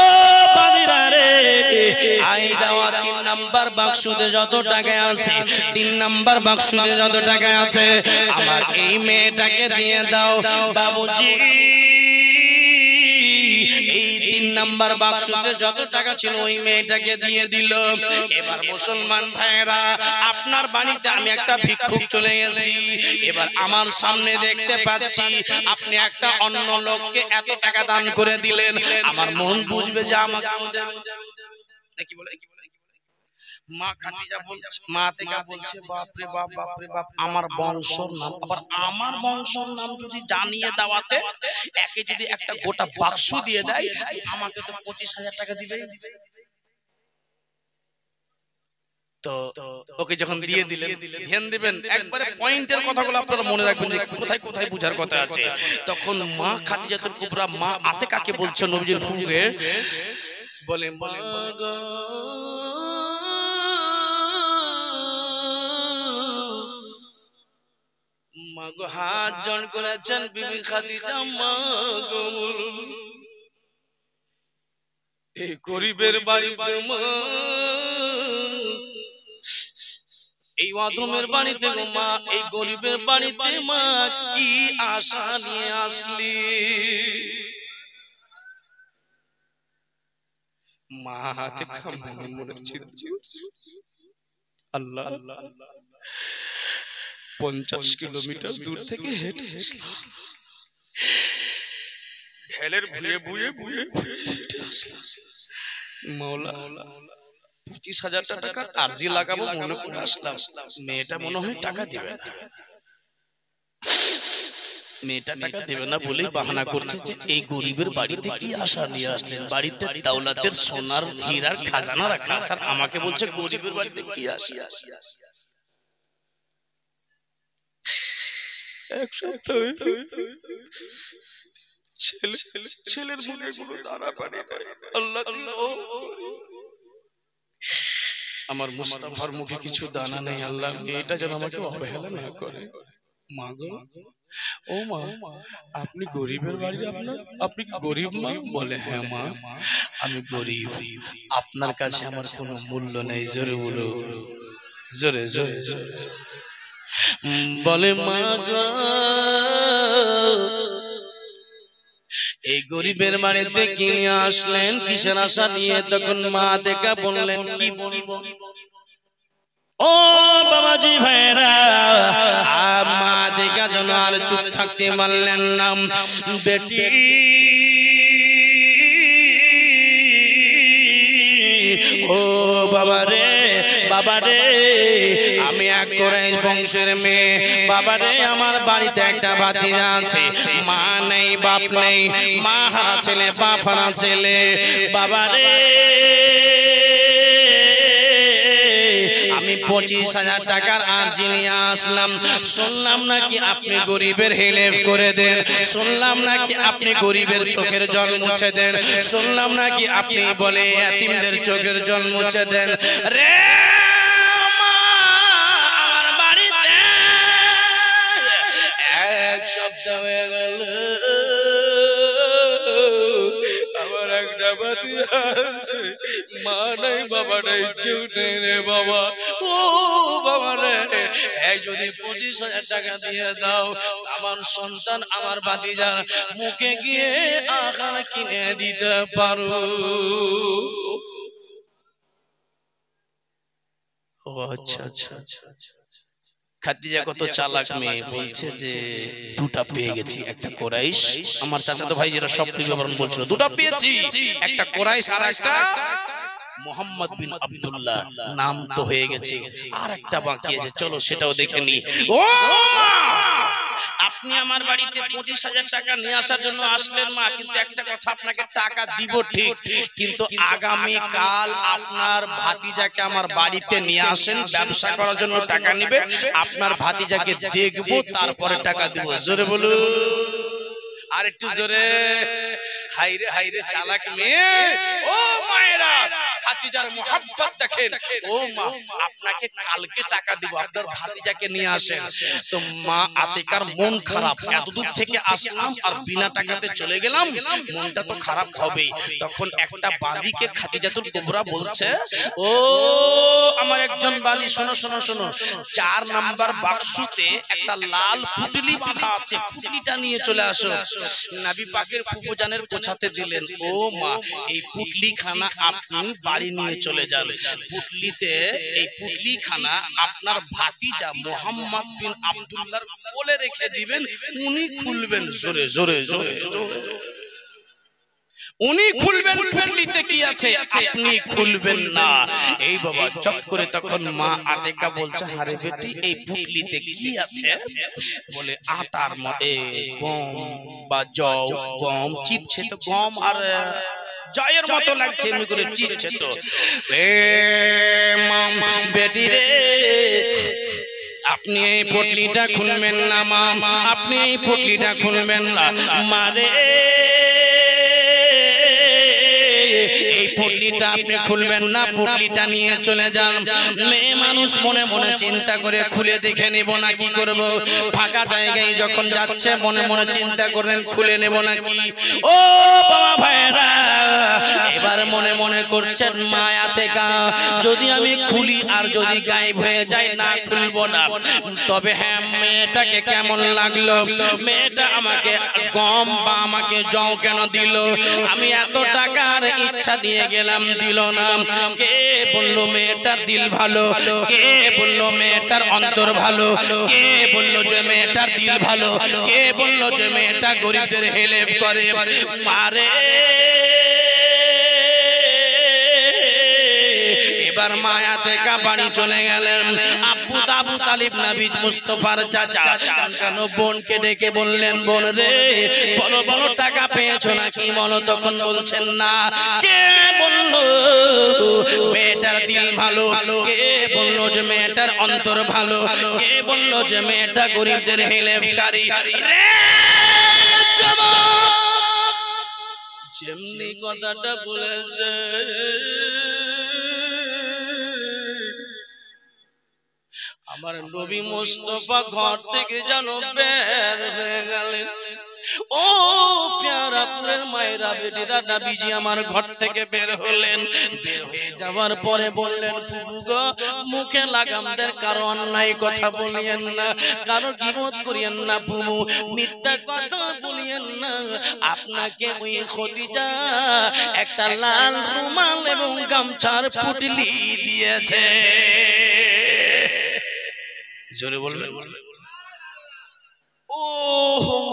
নাম্বার বাক্সতে যত টাকা আছে, 3 নাম্বার বাক্সতে যত টাকা আছে আমার এই মেয়েটাকে দিয়ে দাও। বাবুজি এই 3 নাম্বার বাক্সতে যত টাকা ছিল ওই মেয়েটাকে দিয়ে দিল। এবার মুসলমান ভাইরা, আপনার বাড়িতে আমি একটা ভিক্ষুক চলে গেছি, এবার আমার সামনে দেখতে পাচ্ছি আপনি একটা অন্য লোককে এত টাকা দান করে দিলেন, আমার মন বুঝবে যে আমাকে নাকি বলে মা খাদিজা বলছে, মা থেকে বলছে বাপ রে বাপ, বাপ রে বাপ, আমার বংশর নাম, আবার আমার বংশর নাম যদি জানিয়ে দেওয়াতে একে যদি একটা গোটা বাক্স দিয়ে দেয় আমাকে তো 25,000 টাকা দিবে। তো ওকে যখন দিয়ে দিলেন, ধ্যান দিবেন একবারে পয়েন্টের কথাগুলো আপনারা মনে রাখবেন যে কোথায় কোথায় বুঝার কথা আছে। তখন মা খাদিজাতুল কুবরা মা আতিকাকে বলছে নবীজির ফুফুকে, বলে মা গো মাগো, হাত জোড় করেছেন বিবি খাদিজা, মাগো এই গরিবের বাড়িতে মা, এই অধমের বাড়িতে গো মা, এই গরিবের বাড়িতে মা কি আশা নিয়ে আসলি? মা হাতে খামনে মনে আল্লাহ 50 কিলোমিটার দূর থেকে হেঁটে আসলাম, ঢেলের বুয়ে বুয়ে বুয়ে হেঁটে আসলাম, মাওলা 25,000 টাকা আরজি লাগাবো মনে করে আসলাম, মেয়েটা মনে হয় টাকা দিবে না, মেয়েটা টাকা দেবে না বলেই বাহানা করছে যে এই গরিবের বাড়িতে কি আশা নিয়ে আসলেন, বাড়িতে দাওলাতের সোনার হীরার খাজানা রাখা, স্যার আমাকে বলছে গরিবের বাড়িতে কি আসি? এক সপ্তাহ ছেলের মুখে কোনো দানা পানি নাই, আল্লাহ আমার মুস্তাফার মুখে কিছু দানা নেই, আল্লাহ মেয়েটা যেন আমাকে অবহেলা না করে। মা গো, ও মা, আপনি গরিবের বাড়ি, আপনি কি গরিব মা? বলে হ্যাঁ মা আমি গরিব, আপনার কাছে আমার কোনো মূল্য নেই, জোরে বলো, জোরে জোরে জোরে বলে মা গো এই গরিবের বাড়িতে কি নিয়ে আসলেন, কিসের আশা নিয়ে? তখন মা দেখা বললেন কি বলবো, ও বাবাজি ভাইরা, মা দেখা যেন আর চুপ থাকতে পারলেন না, বেটি ও বাবা রে, বাবা রে আমি এক কুরাইশ বংশের মেয়ে, বাবা রে আমার বাড়িতে একটা ভাতিজা আছে, মা নেই বাপ নেই, মা হারা ছেলে বাপ হারা ছেলে, বাবা রে আমি 25,000 টাকার আরজি নিয়ে আসলাম, শুনলাম নাকি আপনি গরিবের হেল্প করে দেন, শুনলাম নাকি আপনি গরিবের চোখের জল মুছে দেন, শুনলাম নাকি আপনি বলে এতিমদের চোখের জল মুছে দেন রে মা, আমার বাড়িতে এক সপ্তাহ হয়ে গেল, আমার একটা ভাতিজা আছে, মা নাই বাবা নাই কেউ নেই রে বাবা, ও বাবা রে এই যদি 25,000 টাকা দিয়ে দাও আমার সন্তান আমার ভাতিজার মুখে গিয়ে আহার কিনে দিতে পারো। ও আচ্ছা আচ্ছা আচ্ছা, খাদিজা কত চালাক মেয়ে, বলছে যে দুটা পেয়ে গেছি, একটা কুরাইশ, আমার চাচাতো ভাই যেটা সব বিবরণ বলছিল, দুটা পেয়েছি, একটা কুরাইশ আর একটা মুহাম্মদ বিন আব্দুল্লাহ, নাম তো হয়ে গেছে, আর একটা বাকি আছে, চলো সেটাও দেখে নি। ও আপনি আমার বাড়িতে 25,000 টাকা নিয়ে আসার জন্য আসলেন মা, কিন্তু একটা কথা, আপনাকে টাকা দিব ঠিক, কিন্তু আগামী কাল আপনার ভাতিজাকে আমার বাড়িতে নিয়ে আসেন, ব্যবসা করার জন্য টাকা নিবে, আপনার ভাতিজাকে দেখবো তারপরে টাকা দিব, জোরে বলুন আর একটু জোরে। হাইরে হাইরে চালাক মেয়ে, ও মায়েরা ভাতিজার মোহাব্বত দেখেন। ও মা, আপনাকে কালকে টাকা দিব, আপনার ভাতিজাকে নিয়ে আসেন। তো মা আতিকার মন খারাপ, এত দূর থেকে আসলাম আর বিনা টাকাতে চলে গেলাম, মনটা তো খারাপ হবেই। তখন একটা বাদীকে খাদিজাতুল কুবরা বলছে, ও আমার একজন বাদী, শোনো শোনো শোনো, 4 নাম্বার বাক্সতে একটা লাল পুটলি বাঁধা আছে, পুটলিটা নিয়ে চলে আসো। নবী পাকের ফুফুজানের কোছাতে দিলেন। ও মা, এই পুটলি খানা আপনি বাড়ি নিয়ে চলে যান। পুটলিতে এই পুটলি খানা আপনার ভাতিজা মোহাম্মদ বিন আব্দুল্লাহর কোলে রেখে দিবেন, উনি খুলবেন। জোরে জোরে জোরে জোরে, উনি খুলবেন। পুটলিতে কি আছে আপনি খুলবেন না। এই বাবা চট করে তখন মা আতিকা বলছে, আরে বেটি এই পুটলিতে কি আছে? বলে আটার মধ্যে গম বা জও, গম চিপছে তো, গম আর জয়ের মতো লাগছে, এমনি করে চিপছে তো। এ মা বেটি রে, আপনি এই পুটলিটা খুলবেন না মা, আপনি এই পুটলিটা খুলবেন না মারে, এই পুটলিটা আপনি খুলবেন না, পুটলিটা নিয়ে চলে যান। মেয়ে মানুষ মনে মনে চিন্তা করে, খুলে দেখে নেব না কি করব। ফাঁকা জায়গায় যখন যাচ্ছে মনে মনে চিন্তা করেন খুলে নেব নাকি। ও বাবা ভাইরা, এবার মনে মনে করছেন মা আতিকা, যদি আমি খুলি আর যদি গায়েব হয়ে যায়, না খুলবো না। তবে হ্যাঁ, মেয়েটাকে কেমন লাগলো, মেয়েটা আমাকে গম বা আমাকে জও কেন দিল, আমি এত টাকার ইচ্ছা দিয়ে গেলাম, দিল না। কে বললো মেয়েটার দিল ভালো, কে বললো মেয়েটার অন্তর ভালো, কে বললো যে মেয়েটার দিল ভালো, কে বললো যে মেয়েটা গরিবদের হেল্প করে। মারে এবার মা আতিকা বাড়ি চলে গেলেন। আবু তালিব নবী মুস্তাফার চাচা কেন বোনকে ডেকে বললেন, বোন রে বলো বলো টাকা পেয়েছো নাকি বলো। তখন বলছেন না। কে বললো মেয়েটার দিল ভালো, কে বললো যে মেয়েটার অন্তর ভালো, কে বললো যে মেয়েটা গরিবদের হেল্পকারী। যেমনি কথাটা বলেছে আমার নবী মুস্তাফা ঘর থেকে যেন বের হয়ে গেলেন। ও প্যারা পুরের মায়েরা বেটিরা, নবীজি আমার ঘর থেকে বের হলেন। বের হয়ে যাওয়ার পরে বললেন, ফুফু গো, মুখে লাগামদের কারো অন্যায় কথা বলিয়েন না, কারো গীবত করিয়েন না, ফুফু মিথ্যা কথা বলিয়েন না। আপনাকে ওই খদিজা একটা লাল রুমাল এবং গামছার পুটলি দিয়েছে। জোরে বলবেন। ও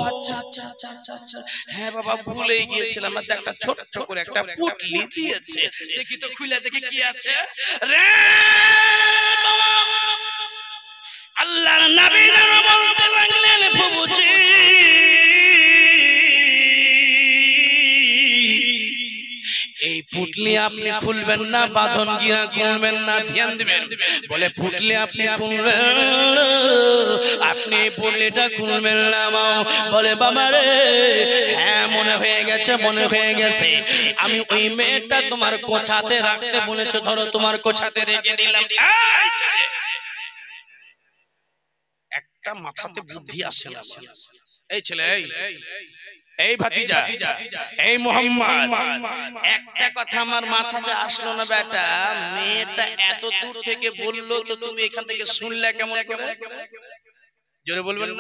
আচ্ছা আচ্ছা আচ্ছা আচ্ছা আচ্ছা, হ্যাঁ বাবা ভুলেই গিয়েছিলাম, একটা ছোট করে একটা পুটলি দিয়েছে। দেখি তো খুলে দেখি কি আছে। রে আল্লাহর নবী বলতে লাগলেন, ফুফুজি এই পুটলি আপনি খুলবেন না, বাঁধন গিরা খুলবেন না, ধ্যান দিবেন। বলে পুটলি আপনি খুলবেন, আপনি পুটলিটা খুলবেন না। বলে বাবা রে, হ্যাঁ মনে হয়ে গেছে, মনে হয়ে গেছে। আমি ওই মেয়েটা তোমার কোছাতে রাখতে বলেছো, ধরো তোমার কোছাতে রেখে দিলাম। একটা মাথাতে বুদ্ধি আসে না। এই ছেলে, এই ভাতিজা, এই মোহাম্মদ, একটা কথা আমার মাথাতে আসলো না বেটা, মেয়েটা এত দূর থেকে বললো তো তুমি এখান থেকে শুনলে কেমন করে? জোরে বলবেন,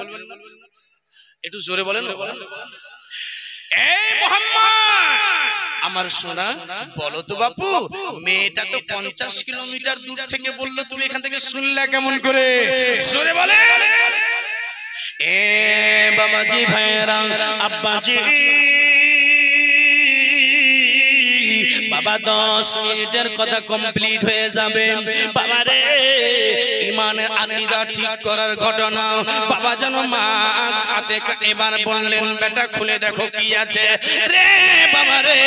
একটু জোরে বলেন। এই মোহাম্মদ আমার সোনা, বলো তো বাপু, মেয়েটা তো 50 কিলোমিটার দূর থেকে বললো, তুমি এখান থেকে শুনলে কেমন করে? জোরে বলে। এ বাবাজি ভাইরা, আব্বাজি বাবা 10 মিনিটের কথা কমপ্লিট হয়ে যাবে। বাবা রে, ইমানের আকীদা ঠিক করার ঘটনা। বাবা যেন মা আতিকা এবার বললেন, বেটা খুলে দেখো কি আছে। রে বাবা রে,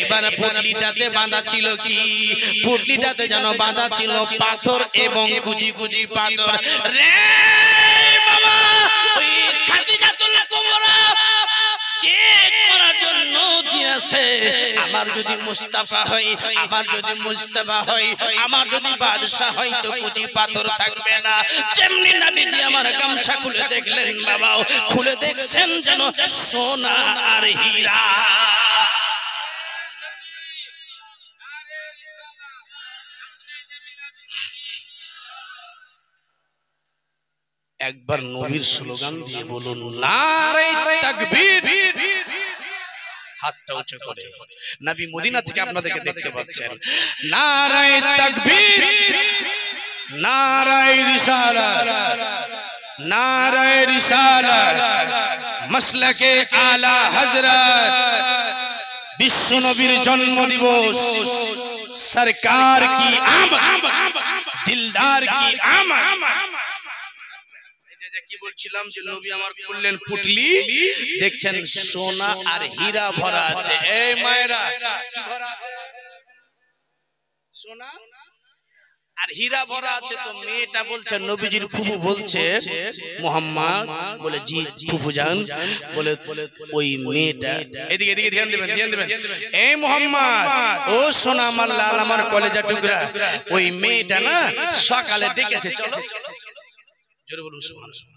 এবার পুটলিটাতে বাঁধা ছিল কি? পুটলিটাতে যেন বাঁধা ছিল পাথর এবং কুচি কুচি পাথর। রে বাবা, ওই খাদিজাতুল কুবরা চেক করার জন্য আছে আমার যদি মুস্তাফা হয়, আমার যদি মুস্তাফা হয়, আমার যদি বাদশা হয় তো কুচি পাথর থাকবে না। যেমনি নবীজি আমার গামছা খুলে দেখলেন বাবা, খুলে দেখছেন যেন সোনা আর হীরা। একবার নবীর স্লোগান দিয়ে বলুন নারে তাকবীর। হাতটা উঁচু করে নবী মদিনা থেকে আপনাদেরকে দেখতে পাচ্ছেন। নারে তাকবীর, নারে রিসালাত, নারে রিসালাত, মাসলাকে আলা হযরত, বিশ্ব নবীর জন্ম দিবস, সরকার কি আমদ, দিলদার কি আমদ। কি বলছিলাম যে নবী আমার খুললেন পুটলি, দেখছেন সোনা আর হীরা ভরা আছে। এই মায়েরা কি ভরা আছে? সোনা আর হীরা ভরা আছে। তো মেয়েটা বলছে, নবীজির ফুফু বলছে মুহাম্মদ, বলে জি ফুফু জান, বলে ওই মেয়েটা, এদিকে এদিকে ধ্যান দিবেন, ধ্যান দিবেন। এই মুহাম্মদ, ও সোনা আমার লাল, আমার কলেজা টুকরা, ওই মেয়েটা না সকালে ডেকেছে, চলো জোরে বলুন সুবহানাল্লাহ।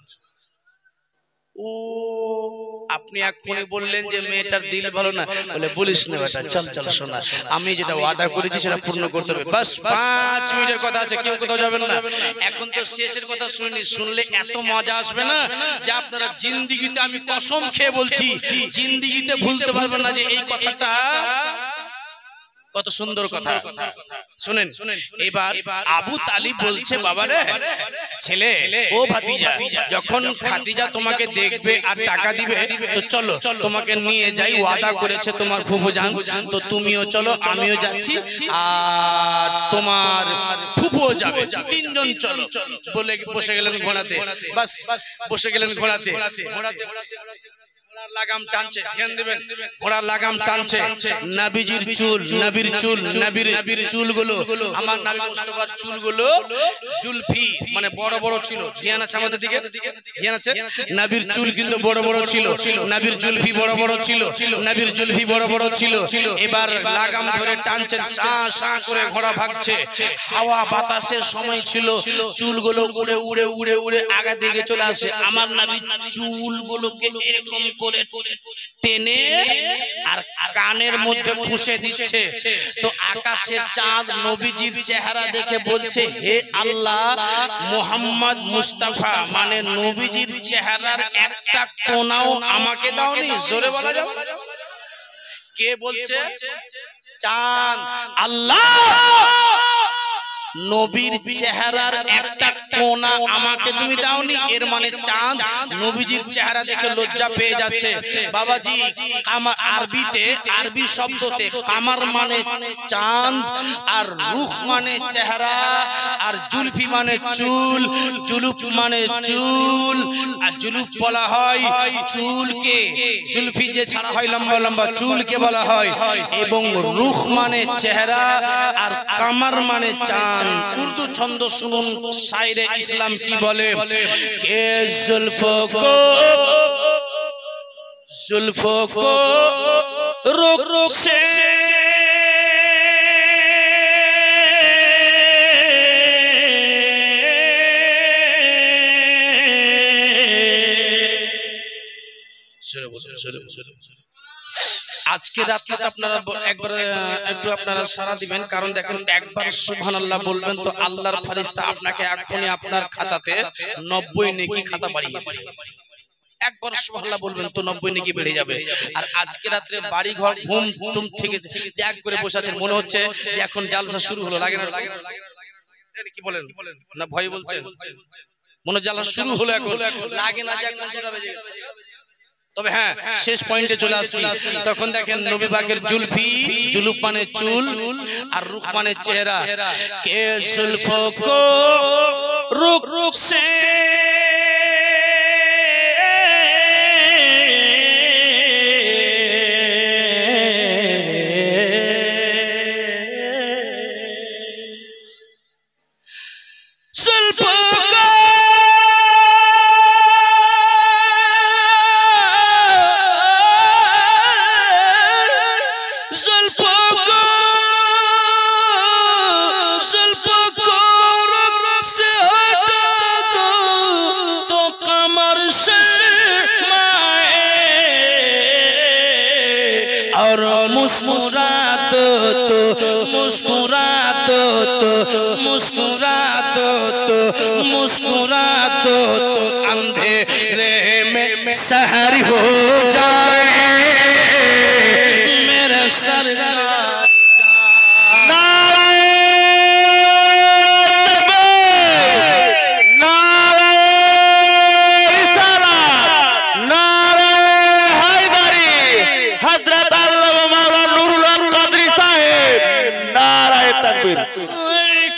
ও আপনি এক্ষুনি বললেন যে মেয়েটার দিল ভালো না, বলে বলিস না বেটা, চল চল শোনা, আমি যেটা ওয়াদা করেছি সেটা পূর্ণ করতে হবে। বাস 5 মিনিটের কথা আছে, কেউ কোথাও যাবেন না। এখন তো শেষের কথা শুনি, শুনলে এত মজা আসবে না যে আপনারা জিন্দেগিতে, আমি কসম খেয়ে বলছি, জিন্দেগিতে ভুলতে পারবেন না যে এই কথাটা কত সুন্দর কথা। শুনেন, এবার আবু তালিব বলছে, বাবা রে ছেলে, ও ভাতিজা, যখন খাদিজা তোমাকে দেখবে আর টাকা দিবে তো চলো তোমাকে নিয়ে যাই, ওয়াদা করেছে তোমার ফুফু জান, তো তুমিও চলো, আমিও যাচ্ছি, আর তোমার ফুফুও যাবে, 3 জন চলো। বলে বসে গেলেন ঘোড়াতে, বাস বসে গেলেন ঘোড়াতে। লাগাম টানছে, ধ্যান দিবেন, ঘোড়ার লাগাম টানছে। নবীজির চুল, নবীর চুল, নবীর চুলগুলো, আমার নবী মুস্তাফার চুলগুলো জুলফি মানে বড় বড় ছিল। ধ্যান আছে আমাদের দিকে, ধ্যান আছে। নবীর চুল কিন্তু বড় বড় ছিল, নবীর জুলফি বড় বড় ছিল, নবীর জুলফি বড় বড় ছিল। এবার লাগাম ধরে টানছেন, সা সা করে ঘোড়া ভাগছে। হাওয়া বাতাসের সময় ছিল, চুলগুলো উড়ে উড়ে উড়ে উড়ে আগা দিকে চলে আসে। আমার নবী চুলগুলোকে এরকম করে টেনে আর কানের মধ্যে খুশে দিচ্ছে। তো আকাশের চাঁদ নবীজির চেহারা দেখে বলছে, হে আল্লাহ, মুহাম্মদ মুস্তাফা মানে নবীজির চেহারার একটা কোণাও আমাকে দাওনি। জোরে বলা যাবে? কে বলছে? চাঁদ। আল্লাহ, নবীর চেহারার একটা কোণা আমাকে তুমি দাওনি, এর মানে চাঁদ নবীজির চেহারা দেখে লজ্জা পেয়ে যাচ্ছে। বাবাজি, কামার আরবিতে, আরবি শব্দতে কামার মানে চাঁদ, আর রুখ মানে চেহারা, আর জুলফি মানে চুল, জুলুফ মানে চুল। আর জুলুফ বলা হয় চুলকে, জুলফি যে ছাড়া হয় লম্বা লম্বা, চুলকে বলা হয়। এবং রুখ মানে চেহারা, আর কামার মানে চাঁদ। উর্দু ছন্দ শুনুন, শায়রে ইসলাম কি বলে, কে जुल्फों को रुख से আজকে রাতটা আপনারা একবার একটু আপনারা সারা দিবেন, কারণ দেখেন একবার সুবহানাল্লাহ বলবেন তো আল্লাহর ফেরেশতা আপনাকে এখনই আপনার খাতাতে 90 নেকি খাতা বাড়িয়ে দেবে। একবার সুবহানাল্লাহ বলবেন তো 90 নেকি বেড়ে যাবে। আর আজকে রাতে বাড়ি ঘর ঘুম টুম থেকে ত্যাগ করে বসে আছেন, মনে হচ্ছে যে এখন জালসা শুরু হলো। লাগে না? কি বলেন না? ভয় বলছেন? মনে জালসা শুরু হলো, এখন লাগে না যে এখন দুটো বেজে গেছে? তবে হ্যাঁ, শেষ পয়েন্টে চলে আসছি। তখন দেখেন নবী পাকের জুলফি, জুলুফ মানে চুল, আর রুখ মানে চেহারা। কে जुल्फों को रुख से मुस्कुरा दो तो मुस्कुरा दो तो मुस्कुरा दो तो मुस्कुरा दो तो अंधेरे में सहर हो जाए मेरे सरकार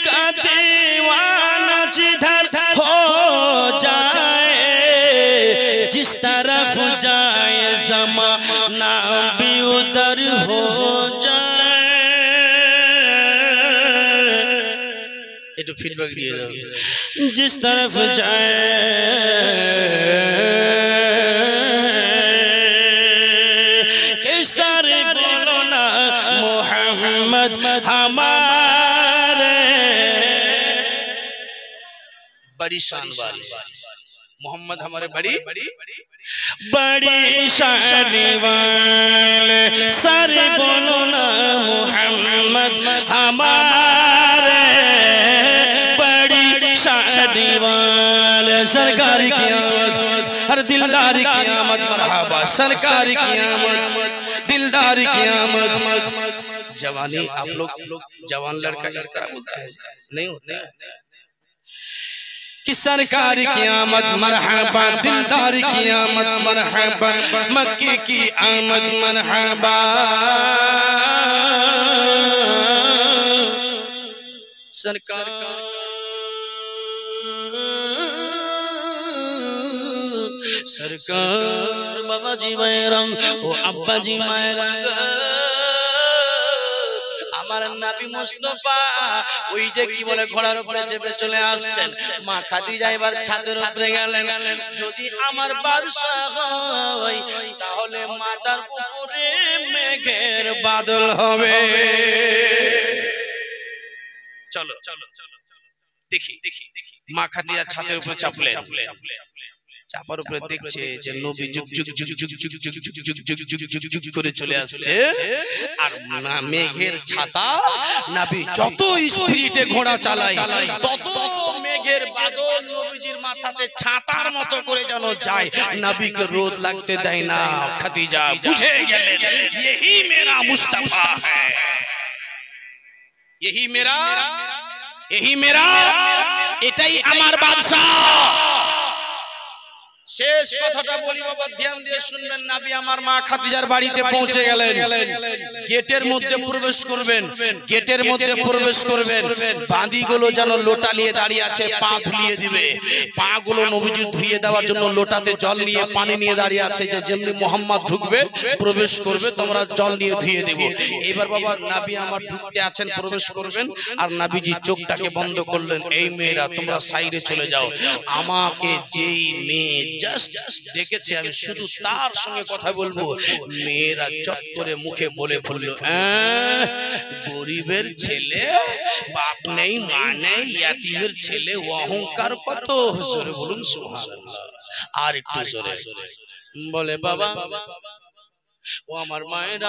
का दीवाना जिधर हो जाए जिस तरफ जाए ज़माना भी उधर हो जाए একটু ফিডব্যাক দিয়ে দাও जिस तरफ जाए केसर बोलो ना मोहम्मद हमारे बड़ी शान वाले मोहम्मद हमारे बड़ी शान वाले सारे बोलो ना मोहम्मद हमारे बड़ी शान वाले सरकार की आमद हर दिलदार की आमद मरहबा सरकार की आमद दिलदार की आमद जवानी आप लोग जवान लड़का इस तरह बोलता है नहीं होता है कि सरकार की आमद मरहबा दिलदार की आमद मरहबा मक्के की आमद मरहबा सरकार सरकार बाबा जी मैरम ओ अब्बा जी मैरा আমার নবী মুস্তাফা ওই যে কি বলে ঘোড়ার উপরে চেপে চলে আসছেন মা খাদিজা এবার ছাদের উপরে গেলেন যদি আমার বাদশা হয় তাহলে মাথার উপরে মেঘের বাদল হবে চলো দেখি মা খাদিজা ছাদের উপরে চাপলেন চাপার উপরে দেখছে যে নবী যুগ যুগ যুগ যুগ যুগ যুগ যুগ যুগ যুগ যুগ যুগ করে চলে আসছে আর মেঘের ছাতা নবী যত স্পিডে ঘোড়া চালায় তত মেঘের বাদল নবীজির মাথাতে ছাতার মতো করে যেন যায় নবীকে রোদ লাগতে দেয় না খাদিজা বুঝে গেলেন यही मेरा मुस्तफा है यही मेरा এটাই আমার বাদশা শেষ কথাটা বলি বাবা ধ্যান দিয়ে শুনবেন নবী আমার মা খাদিজার বাড়িতে পৌঁছে গেলেন গেটের মধ্যে প্রবেশ করবেন বাঁদিগুলো যেন লোটা নিয়ে দাঁড়িয়ে আছে পা ধুইয়ে দিবে পা গুলো নবীজি ধুইয়ে দেওয়ার জন্য লোটাতে জল নিয়ে পানি নিয়ে দাঁড়িয়ে আছে যে যেমনি মুহাম্মদ ঢুকবে প্রবেশ করবে তোমরা জল নিয়ে ধুইয়ে দেবে এবার বাবা নবী আমার ঢুকতে আছেন প্রবেশ করবেন আর নবীজি চোখটাকে বন্ধ করলেন এই মেয়েরা তোমরা সাইডে চলে যাও আমাকে যেই মেয়ে জাস্ট ডেকেছে আমি শুধু তার সঙ্গে কথা বলবো মেয়েরা চট করে মুখে বলে ফেললো গরিবের ছেলে বাপ নেই মা নেই ইয়াতিমের ছেলে অহংকার কত জোরে বলুন সুবহানাল্লাহ আর একটু জোরে বলে বাবা ও আমার মায়ের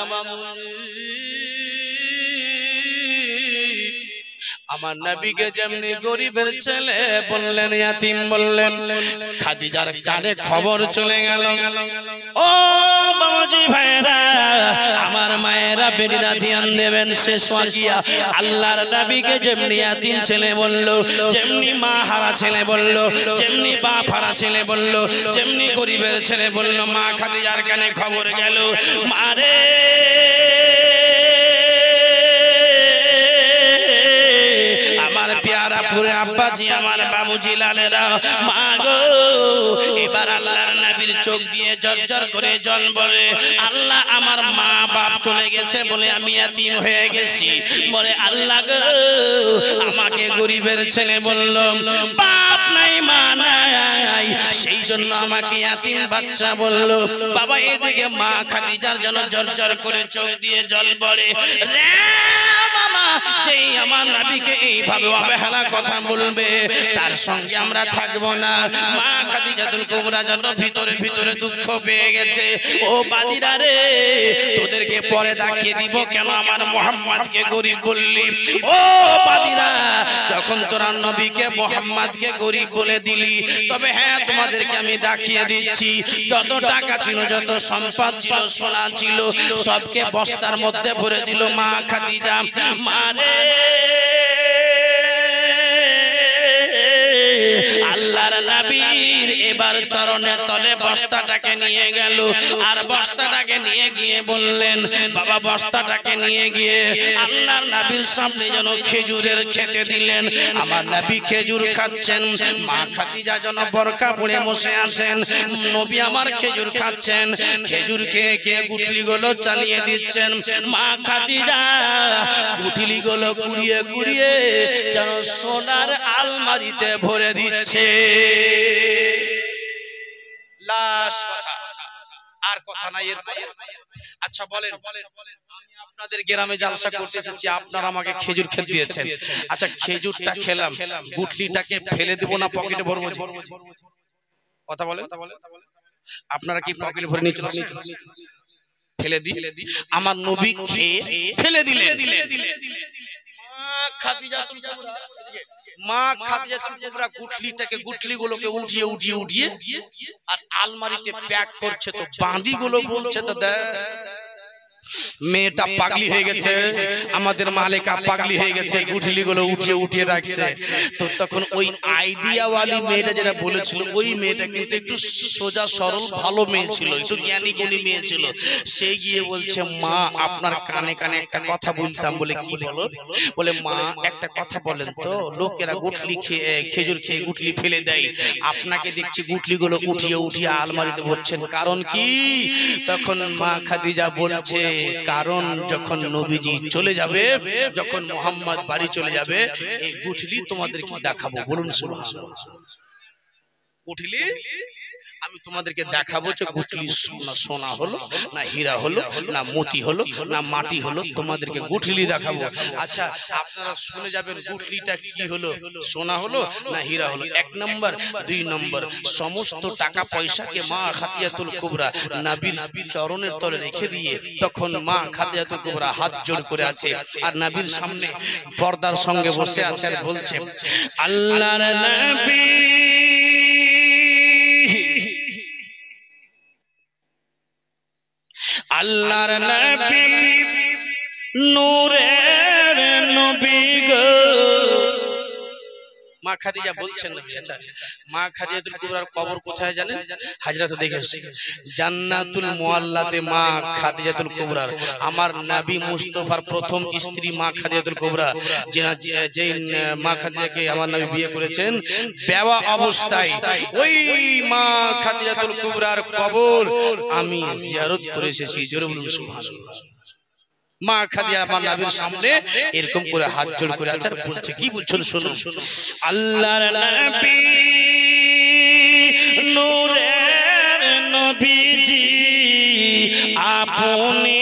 আমার নবীকে যেমনি গরিবের ছেলে বললেন ইয়াতিম বললেন খাদিজার কানে খবর চলে গেল ও বাবাজি ভাইরা আমার মায়েরা বেরিরা ধ্যান দেবেন শেষ ওয়াকিয়া আল্লাহর নবীকে যেমনি ইয়াতিম ছেলে বলল যেমনি মা হারা ছেলে বলল যেমনি বাপ হারা ছেলে বলল যেমনি গরিবের ছেলে বলল মা খাদিজার কানে খবর গেল মারে আমার প্যারা পুরে আব্বাজি আমার বাবুজি লালেরা মা গো এবার আল্লাহর নবীর চোখ দিয়ে ঝরঝর করে জল বলে আল্লাহ আমার মা বাপ চলে গেছে বলে আমি ইয়াতিম হয়ে গেছি বলে আল্লাহ গো আমাকে গরিবের ছেলে বলল বাপ নাই মা নাই সেই জন্য আমাকে ইয়াতিম বাচ্চা বলল বাবা এদিকে মা খাদিজার জন্য ঝরঝর করে চোখ দিয়ে জল পড়ে রে মামা যে আমার নবীকে এইভাবে অবহেলা কথা বলবে তার সঙ্গে আমরা থাকবো না। মা খাদিজাতুল কুবরা যেন ভিতরে ভিতরে দুঃখ পেয়ে গেছে। ও বাদিরা রে, তোদেরকে পরে দেখিয়ে দিব কেন আমার মুহাম্মদকে গরিব বললি। ও বাদিরা, যখন তোরা নবীকে মুহাম্মদকে গরিব বলে দিলি, তবে হ্যাঁ তোমাদেরকে আমি দেখিয়ে দিচ্ছি, যত টাকা ছিল, যত সম্পদ ছিল, সোনা ছিল, সবকে বস্তার মধ্যে ভরে দিল মা খাদিজা। মারে আল্লাহর নবীর এবার চরণের তলে বস্তাটাকে নিয়ে গেল, আর বস্তাটাকে নিয়ে গিয়ে বললেন, বাবা বস্তাটাকে নিয়ে গিয়ে আল্লাহর নবীর সামনে যেন খেজুরের খেতে দিলেন। আমার নবী খেজুর খাচ্ছেন, মা খাদিজা যেন বরকা পরে বসে আছেন, নবী আমার খেজুর খাচ্ছেন, খেজুর খেয়ে খেয়ে গুটলিগুলো চালিয়ে দিচ্ছেন। মা খাদিজা গুটলিগুলো কুড়িয়ে কুড়িয়ে যেন সোনার আলমারিতে ভরে দিচ্ছে। লাশ কথা আর কথা নাই এরপরে। আচ্ছা বলেন, আমি আপনাদের গ্রামে জালসা করতে এসেছি, আপনারা আমাকে খেজুর খেতে দিয়েছেন। আচ্ছা খেজুরটা খেলাম, গুটলিটাকে ফেলে দেব না পকেটে ভরবো? কথা বলেন, আপনারা কি পকেটে ভরে নিয়ে চলে ফেলে দিই? আমার নবী খেয়ে ফেলে দিলে। মা খাদিজাতুল কুবরা গুটলিটাকে, গুটলিগুলোকে উঠিয়ে উঠিয়ে উঠিয়ে আর আলমারিতে প্যাক করছে। তো বাঁদিগুলো বলছে তো দেখ, মেয়েটা পাগলি হয়ে গেছে, আমাদের মালিকা পাগলি হয়ে গেছে, গুটলিগুলো উঠিয়ে উঠিয়ে রাখছে। তো তখন ওই আইডিয়াওয়ালি মেয়েটা যেটা বলেছিল, ওই মেয়েটা কিন্তু একটু সোজা সরল ভালো মেয়ে ছিল, একটু জ্ঞানী গুণী মেয়ে ছিল। সে গিয়ে বলছে, মা আপনার কানে কানে একটা কথা বলতাম। বলে কি বলো? বলে মা একটা কথা বলেন তো, লোকেরা গুটলি খেয়ে, খেজুর খেয়ে গুটলি ফেলে দেয়, আপনাকে দেখছি গুটলিগুলো উঠিয়ে উঠিয়ে আলমারিতে ভরছেন, কারণ কি? তখন মা খাদিজা বলছে, কারণ যখন নবীজি চলে যাবে, যখন মুহাম্মদ বাড়ি চলে যাবে, এই গুটলি তোমাদেরকে দেখাবো। বলুন সুবহানাল্লাহ। গুটলি আমি তোমাদেরকে দেখাবো যে গুটলি সোনা হলো না হীরা হলো না মতি হলো না মাটি হলো, তোমাদেরকে গুটলি দেখাবো। আচ্ছা আপনারা শুনে যাবেন গুটলিটা কি হলো, সোনা হলো না হীরা হলো। 1 নম্বর, 2 নম্বর, সমস্ত টাকা পয়সাকে মা খাদিজাতুল কুবরা নবীর চরণের তলে রেখে দিয়ে তখন মা খাদিজাতুল কুবরা হাত জোড় করে আছে, আর নবীর সামনে পর্দার সঙ্গে বসে আছে আর বলছে, আল্লাহর নবী আল্লাহর নবী নূরের নবী গো। মা খাদিজা বলছেন, আচ্ছা মা খাদিজাতুল কুবরার কবর কোথায় জানেন? হাজরাতে দেখেছি জান্নাতুল মুআল্লাতে মা খাদিজাতুল কুবরার, আমার নবী মুস্তাফার প্রথম স্ত্রী মা খাদিজাতুল কুবরা, যে মা খাদিজাকে আমার নবী বিয়ে করেছেন বেওয়া অবস্থায়, ওই মা খাদিজাতুল কুবরার কবর আমি জিয়ারত করে এসেছি। জোরে বলুন সুবহানাল্লাহ। মা খাদিজা আমার নবীর সামনে এরকম করে হাত জোড় করে আছে, বলছে কি বলছেন শুনুন। আল্লাহর নবী নূরের নবীজি, আপনি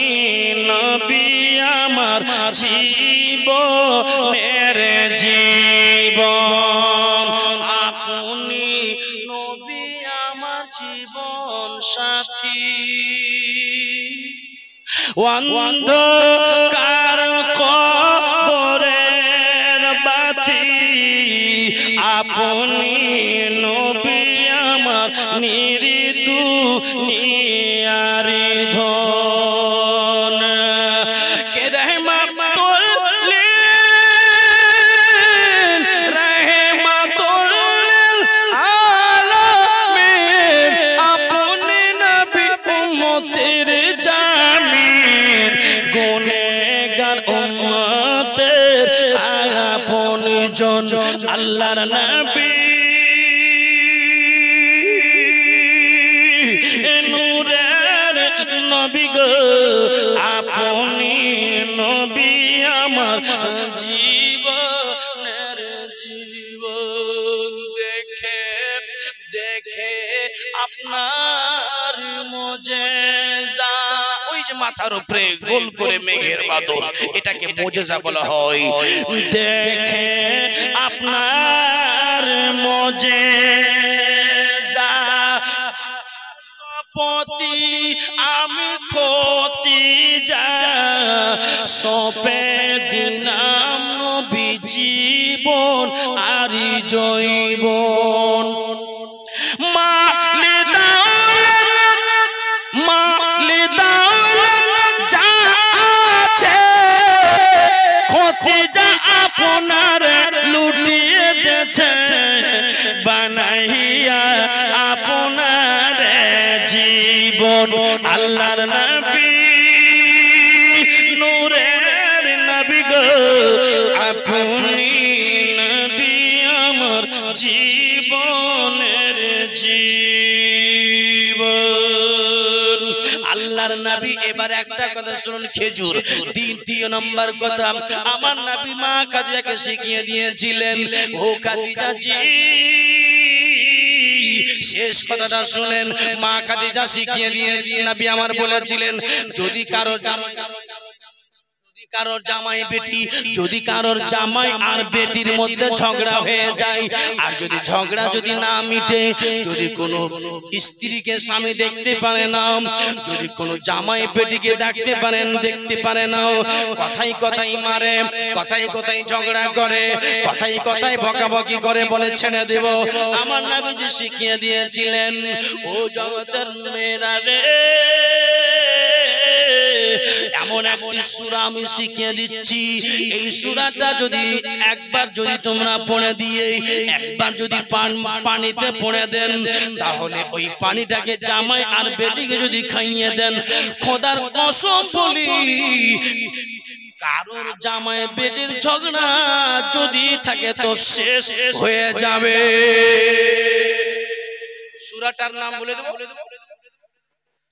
নবী আমার জীবনের জীবন, আপনি নবী আমার জীবন সাথী। অন্ধকার কবরের বাতি, আপনি নবী আমার নির্দুনিয়ার ধন। কে রহমাতুল লিল রহমাতুল আলামিন, আপনি নবী উম্মতের জামিন, গুনেহগার উম্মতের আপনজন। আল্লাহর নবী নূরের নবী গো, আপনি নবী আমার জীবনের জীবন। দেখে দেখে আপনার মুজিজা, ওই যে মাথার উপরে গোল করে মেঘের বাদল, এটাকে মুজিজা বলা হয়। দেখে আপনার মুজিজা পতি আমি ক্ষতি যা সপে দিলাম নবী জীবন আরি জৈবন। মালে দাওলাত যা আছে ক্ষতি যা আপনার লুটিয়ে দিয়েছে বানাইয়া আপনার জীবন। আল্লাহর নবী নূরের নবী গো আপনি নবী আমার জীবনের জীবন। আল্লাহর নবী এবার একটা কথা শুনুন, খেজুর। দ্বিতীয় নম্বর কথা, আমার নবী মা খাদিজাকে শিখিয়ে দিয়েছিলেন, ও খাদিজা জি শেষ কথাটা শুনেন, মা খাদিজা শিখিয়ে দিয়েছেন, নবী আমার বলেছিলেন, যদি কারোর জামাই বেটি, যদি কারোর জামাই আর বেটির মধ্যে ঝগড়া হয়ে যায়, আর যদি ঝগড়া যদি না মিটে, যদি কোনো স্ত্রীকে স্বামী দেখতে পারে না, যদি কোনো জামাই বেটিকে দেখতে পারে না, কথাই কথাই মারে, কথাই কথাই ঝগড়া করে, কথাই কথাই বকাবকি করে, বলে ছেড়ে দেব, আমার নবীজি শিখিয়ে দিয়েছিলেন, ও জগতের মেয়েরা রে, এমন একটি সূরা আমি শিখিয়ে দিচ্ছি, এই সূরাটা যদি একবার যদি তোমরা পড়ে দিয়ে একবার যদি পানিতে পড়ে দেন, তাহলে ওই পানিটাকে জামাই আর বেটিকে যদি খাইয়ে দেন, খোদার কসম বলি কারোর জামাই বেটির ঝগড়া যদি থাকে তো শেষ হয়ে যাবে। সূরাটার নাম বলে দেব,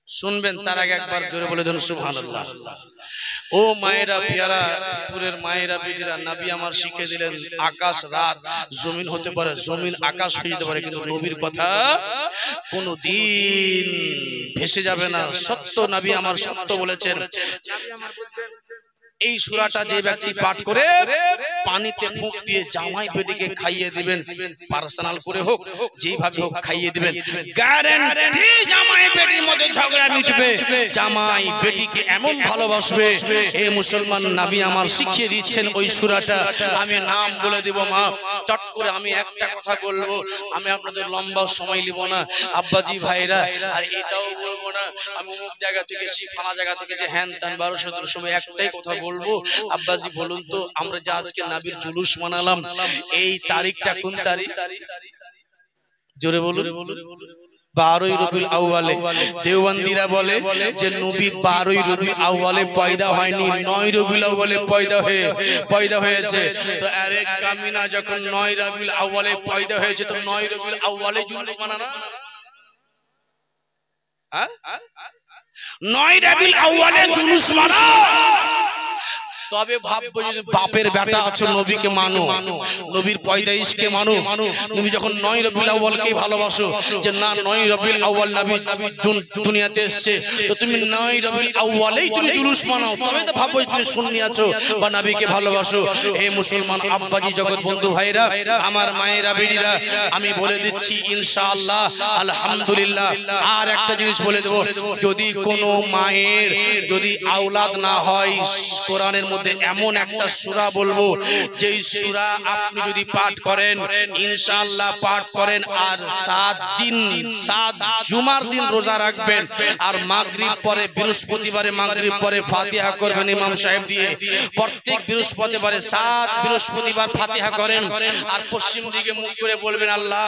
শুনবেন তার আগে একবার জোরে বলে দেন সুবহানাল্লাহ। ও মায়েরা পিয়ারা পুরের মায়েরা বেটিরা, নবী আমার শিখে দিলেন, আকাশ রাত জমিন হতে পারে, জমিন আকাশ হয়ে যেতে পারে, কিন্তু নবীর কথা কোনদিন ভেসে যাবে না। সত্য নবী আমার সত্য বলেছেন। এই সূরাটা যে ব্যক্তি পাঠ করে পানিতে ফুঁক দিয়ে জামাই বেটিকে খাইয়ে দিবেন, পার্সোনাল করে হোক যেভাবে হোক খাইয়ে দিবেন, গ্যারান্টি জামাই বেটির মধ্যে ঝগড়া মিটবে, জামাই বেটিকে এমন ভালোবাসবে। এই মুসলমান নবী আমার শিখিয়ে দিচ্ছেন ওই সূরাটা। আমি নাম বলে দেব মা, চট করে আমি একটা কথা বলবো, আমি আপনাদের লম্বা সময় নিব না আব্বাজি ভাইরা, আর এটাও বলবো না আমি অমুক জায়গা থেকে ফালা জায়গা থেকে যে হ্যান তান 1200 সময়, একটাই কথা বলবো, আব্বাজি বলুন তো আমরা যে আজকে নবীর জুলুস মানালাম, এই তারিখটা কোন তারিখ? জোরে বলুন। 12ই রবিউল আউয়ালে। দেওবন্দিরা বলে যে নবী 12ই রবিউল আউয়ালে পয়দা হয়নি, 9 রবিউল আউয়ালে পয়দা হয়েছে। তো আরে কামিনা, যখন 9 রবিউল আউয়ালে পয়দা হয়েছে তো 9 রবিউল আউয়ালে জুলুস মানানা, 9 রবিউল আউয়ালে জুলুস মানা। তবে ভাববো যে বাপের বেটা আছো, নবীকে মানো, নবীর পয়দাইশকে মানো। তুমি যখন 9 রবিউল আউয়ালকে ভালোবাসো, যে না 9 রবিউল আউয়াল নবী দুনিয়াতে এসেছে, তো তুমি 9 রবিউল আউয়ালেই তুমি জুলুস মানাও, তবে তো ভাবো তুমি সুন্নি আছো বা নবীকে ভালোবাসো। এই মুসলমান আব্বাজি জগৎ বন্ধু ভাইরা, আমার মায়েরা বেটিরা, আমি বলে দিচ্ছি ইনশাআল্লাহ আলহামদুলিল্লাহ। আর একটা জিনিস বলে দেব, যদি কোনো মায়ের যদি আওলাদ না হয়, কোরআনের এমন একটা সূরা বলবো, যেই সূরা আপনি যদি পাঠ করেন ইনশাআল্লাহ পাঠ করেন, আর 7 জুমার দিন রোজা রাখবেন, আর মাগরিব পরে বৃহস্পতিবারে মাগরিব পরে ফাতিহা করবেন ইমাম সাহেব দিয়ে, প্রত্যেক বৃহস্পতিবারে 7 বৃহস্পতিবার ফাতিহা করেন, আর পশ্চিম দিকে মুখ করে বলবেন, আল্লাহ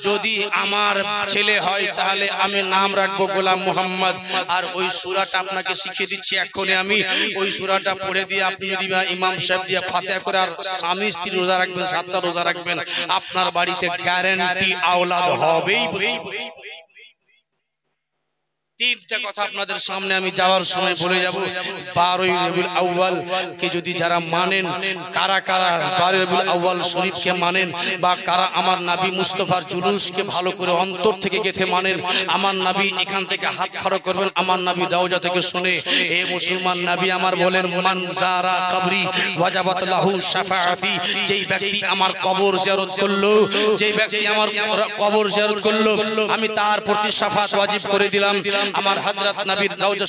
যদি আমার ছেলে হয় তাহলে আমি নাম রাখবো গোলাম মুহাম্মদ। আর ওই সূরাটা আপনাকে শিখিয়ে দিচ্ছি এখনই আমি, ওই সূরাটা পড়ে দিয়ে আপনি যদি ইমাম সাহেব দিয়ে ফাতিহা করে আর স্বামী স্ত্রী রোজা রাখবেন, 7টা রোজা রাখবেন, আপনার বাড়িতে গ্যারান্টি আওলাদ হবেই। তিনটা কথা আপনাদের সামনে আমি যাওয়ার সময় বলে যাব। 12ই রবিউল আউয়াল কে যদি যারা মানেন, কারা কারা 12ই রবিউল আউয়াল শরীফকে মানেন, বা কারা আমার নবী মুস্তাফার জুলুসকে ভালো করে অন্তর থেকে গেথে মানেন, আমার নবী এখান থেকে হাত খাড়া করবেন আমার নবী রওজা থেকে শুনে। এ মুসলমান নবী আমার বলেন, মান যারা কবরি ওয়াজাবাত লাহু শাফাআতি, যেই ব্যক্তি আমার কবর জিয়ারত করলো, যেই ব্যক্তি আমার কবর জিয়ারত করলো, আমি তার প্রতি শাফাত ওয়াজিব করে দিলাম। আমার হযরত নবীর রওজা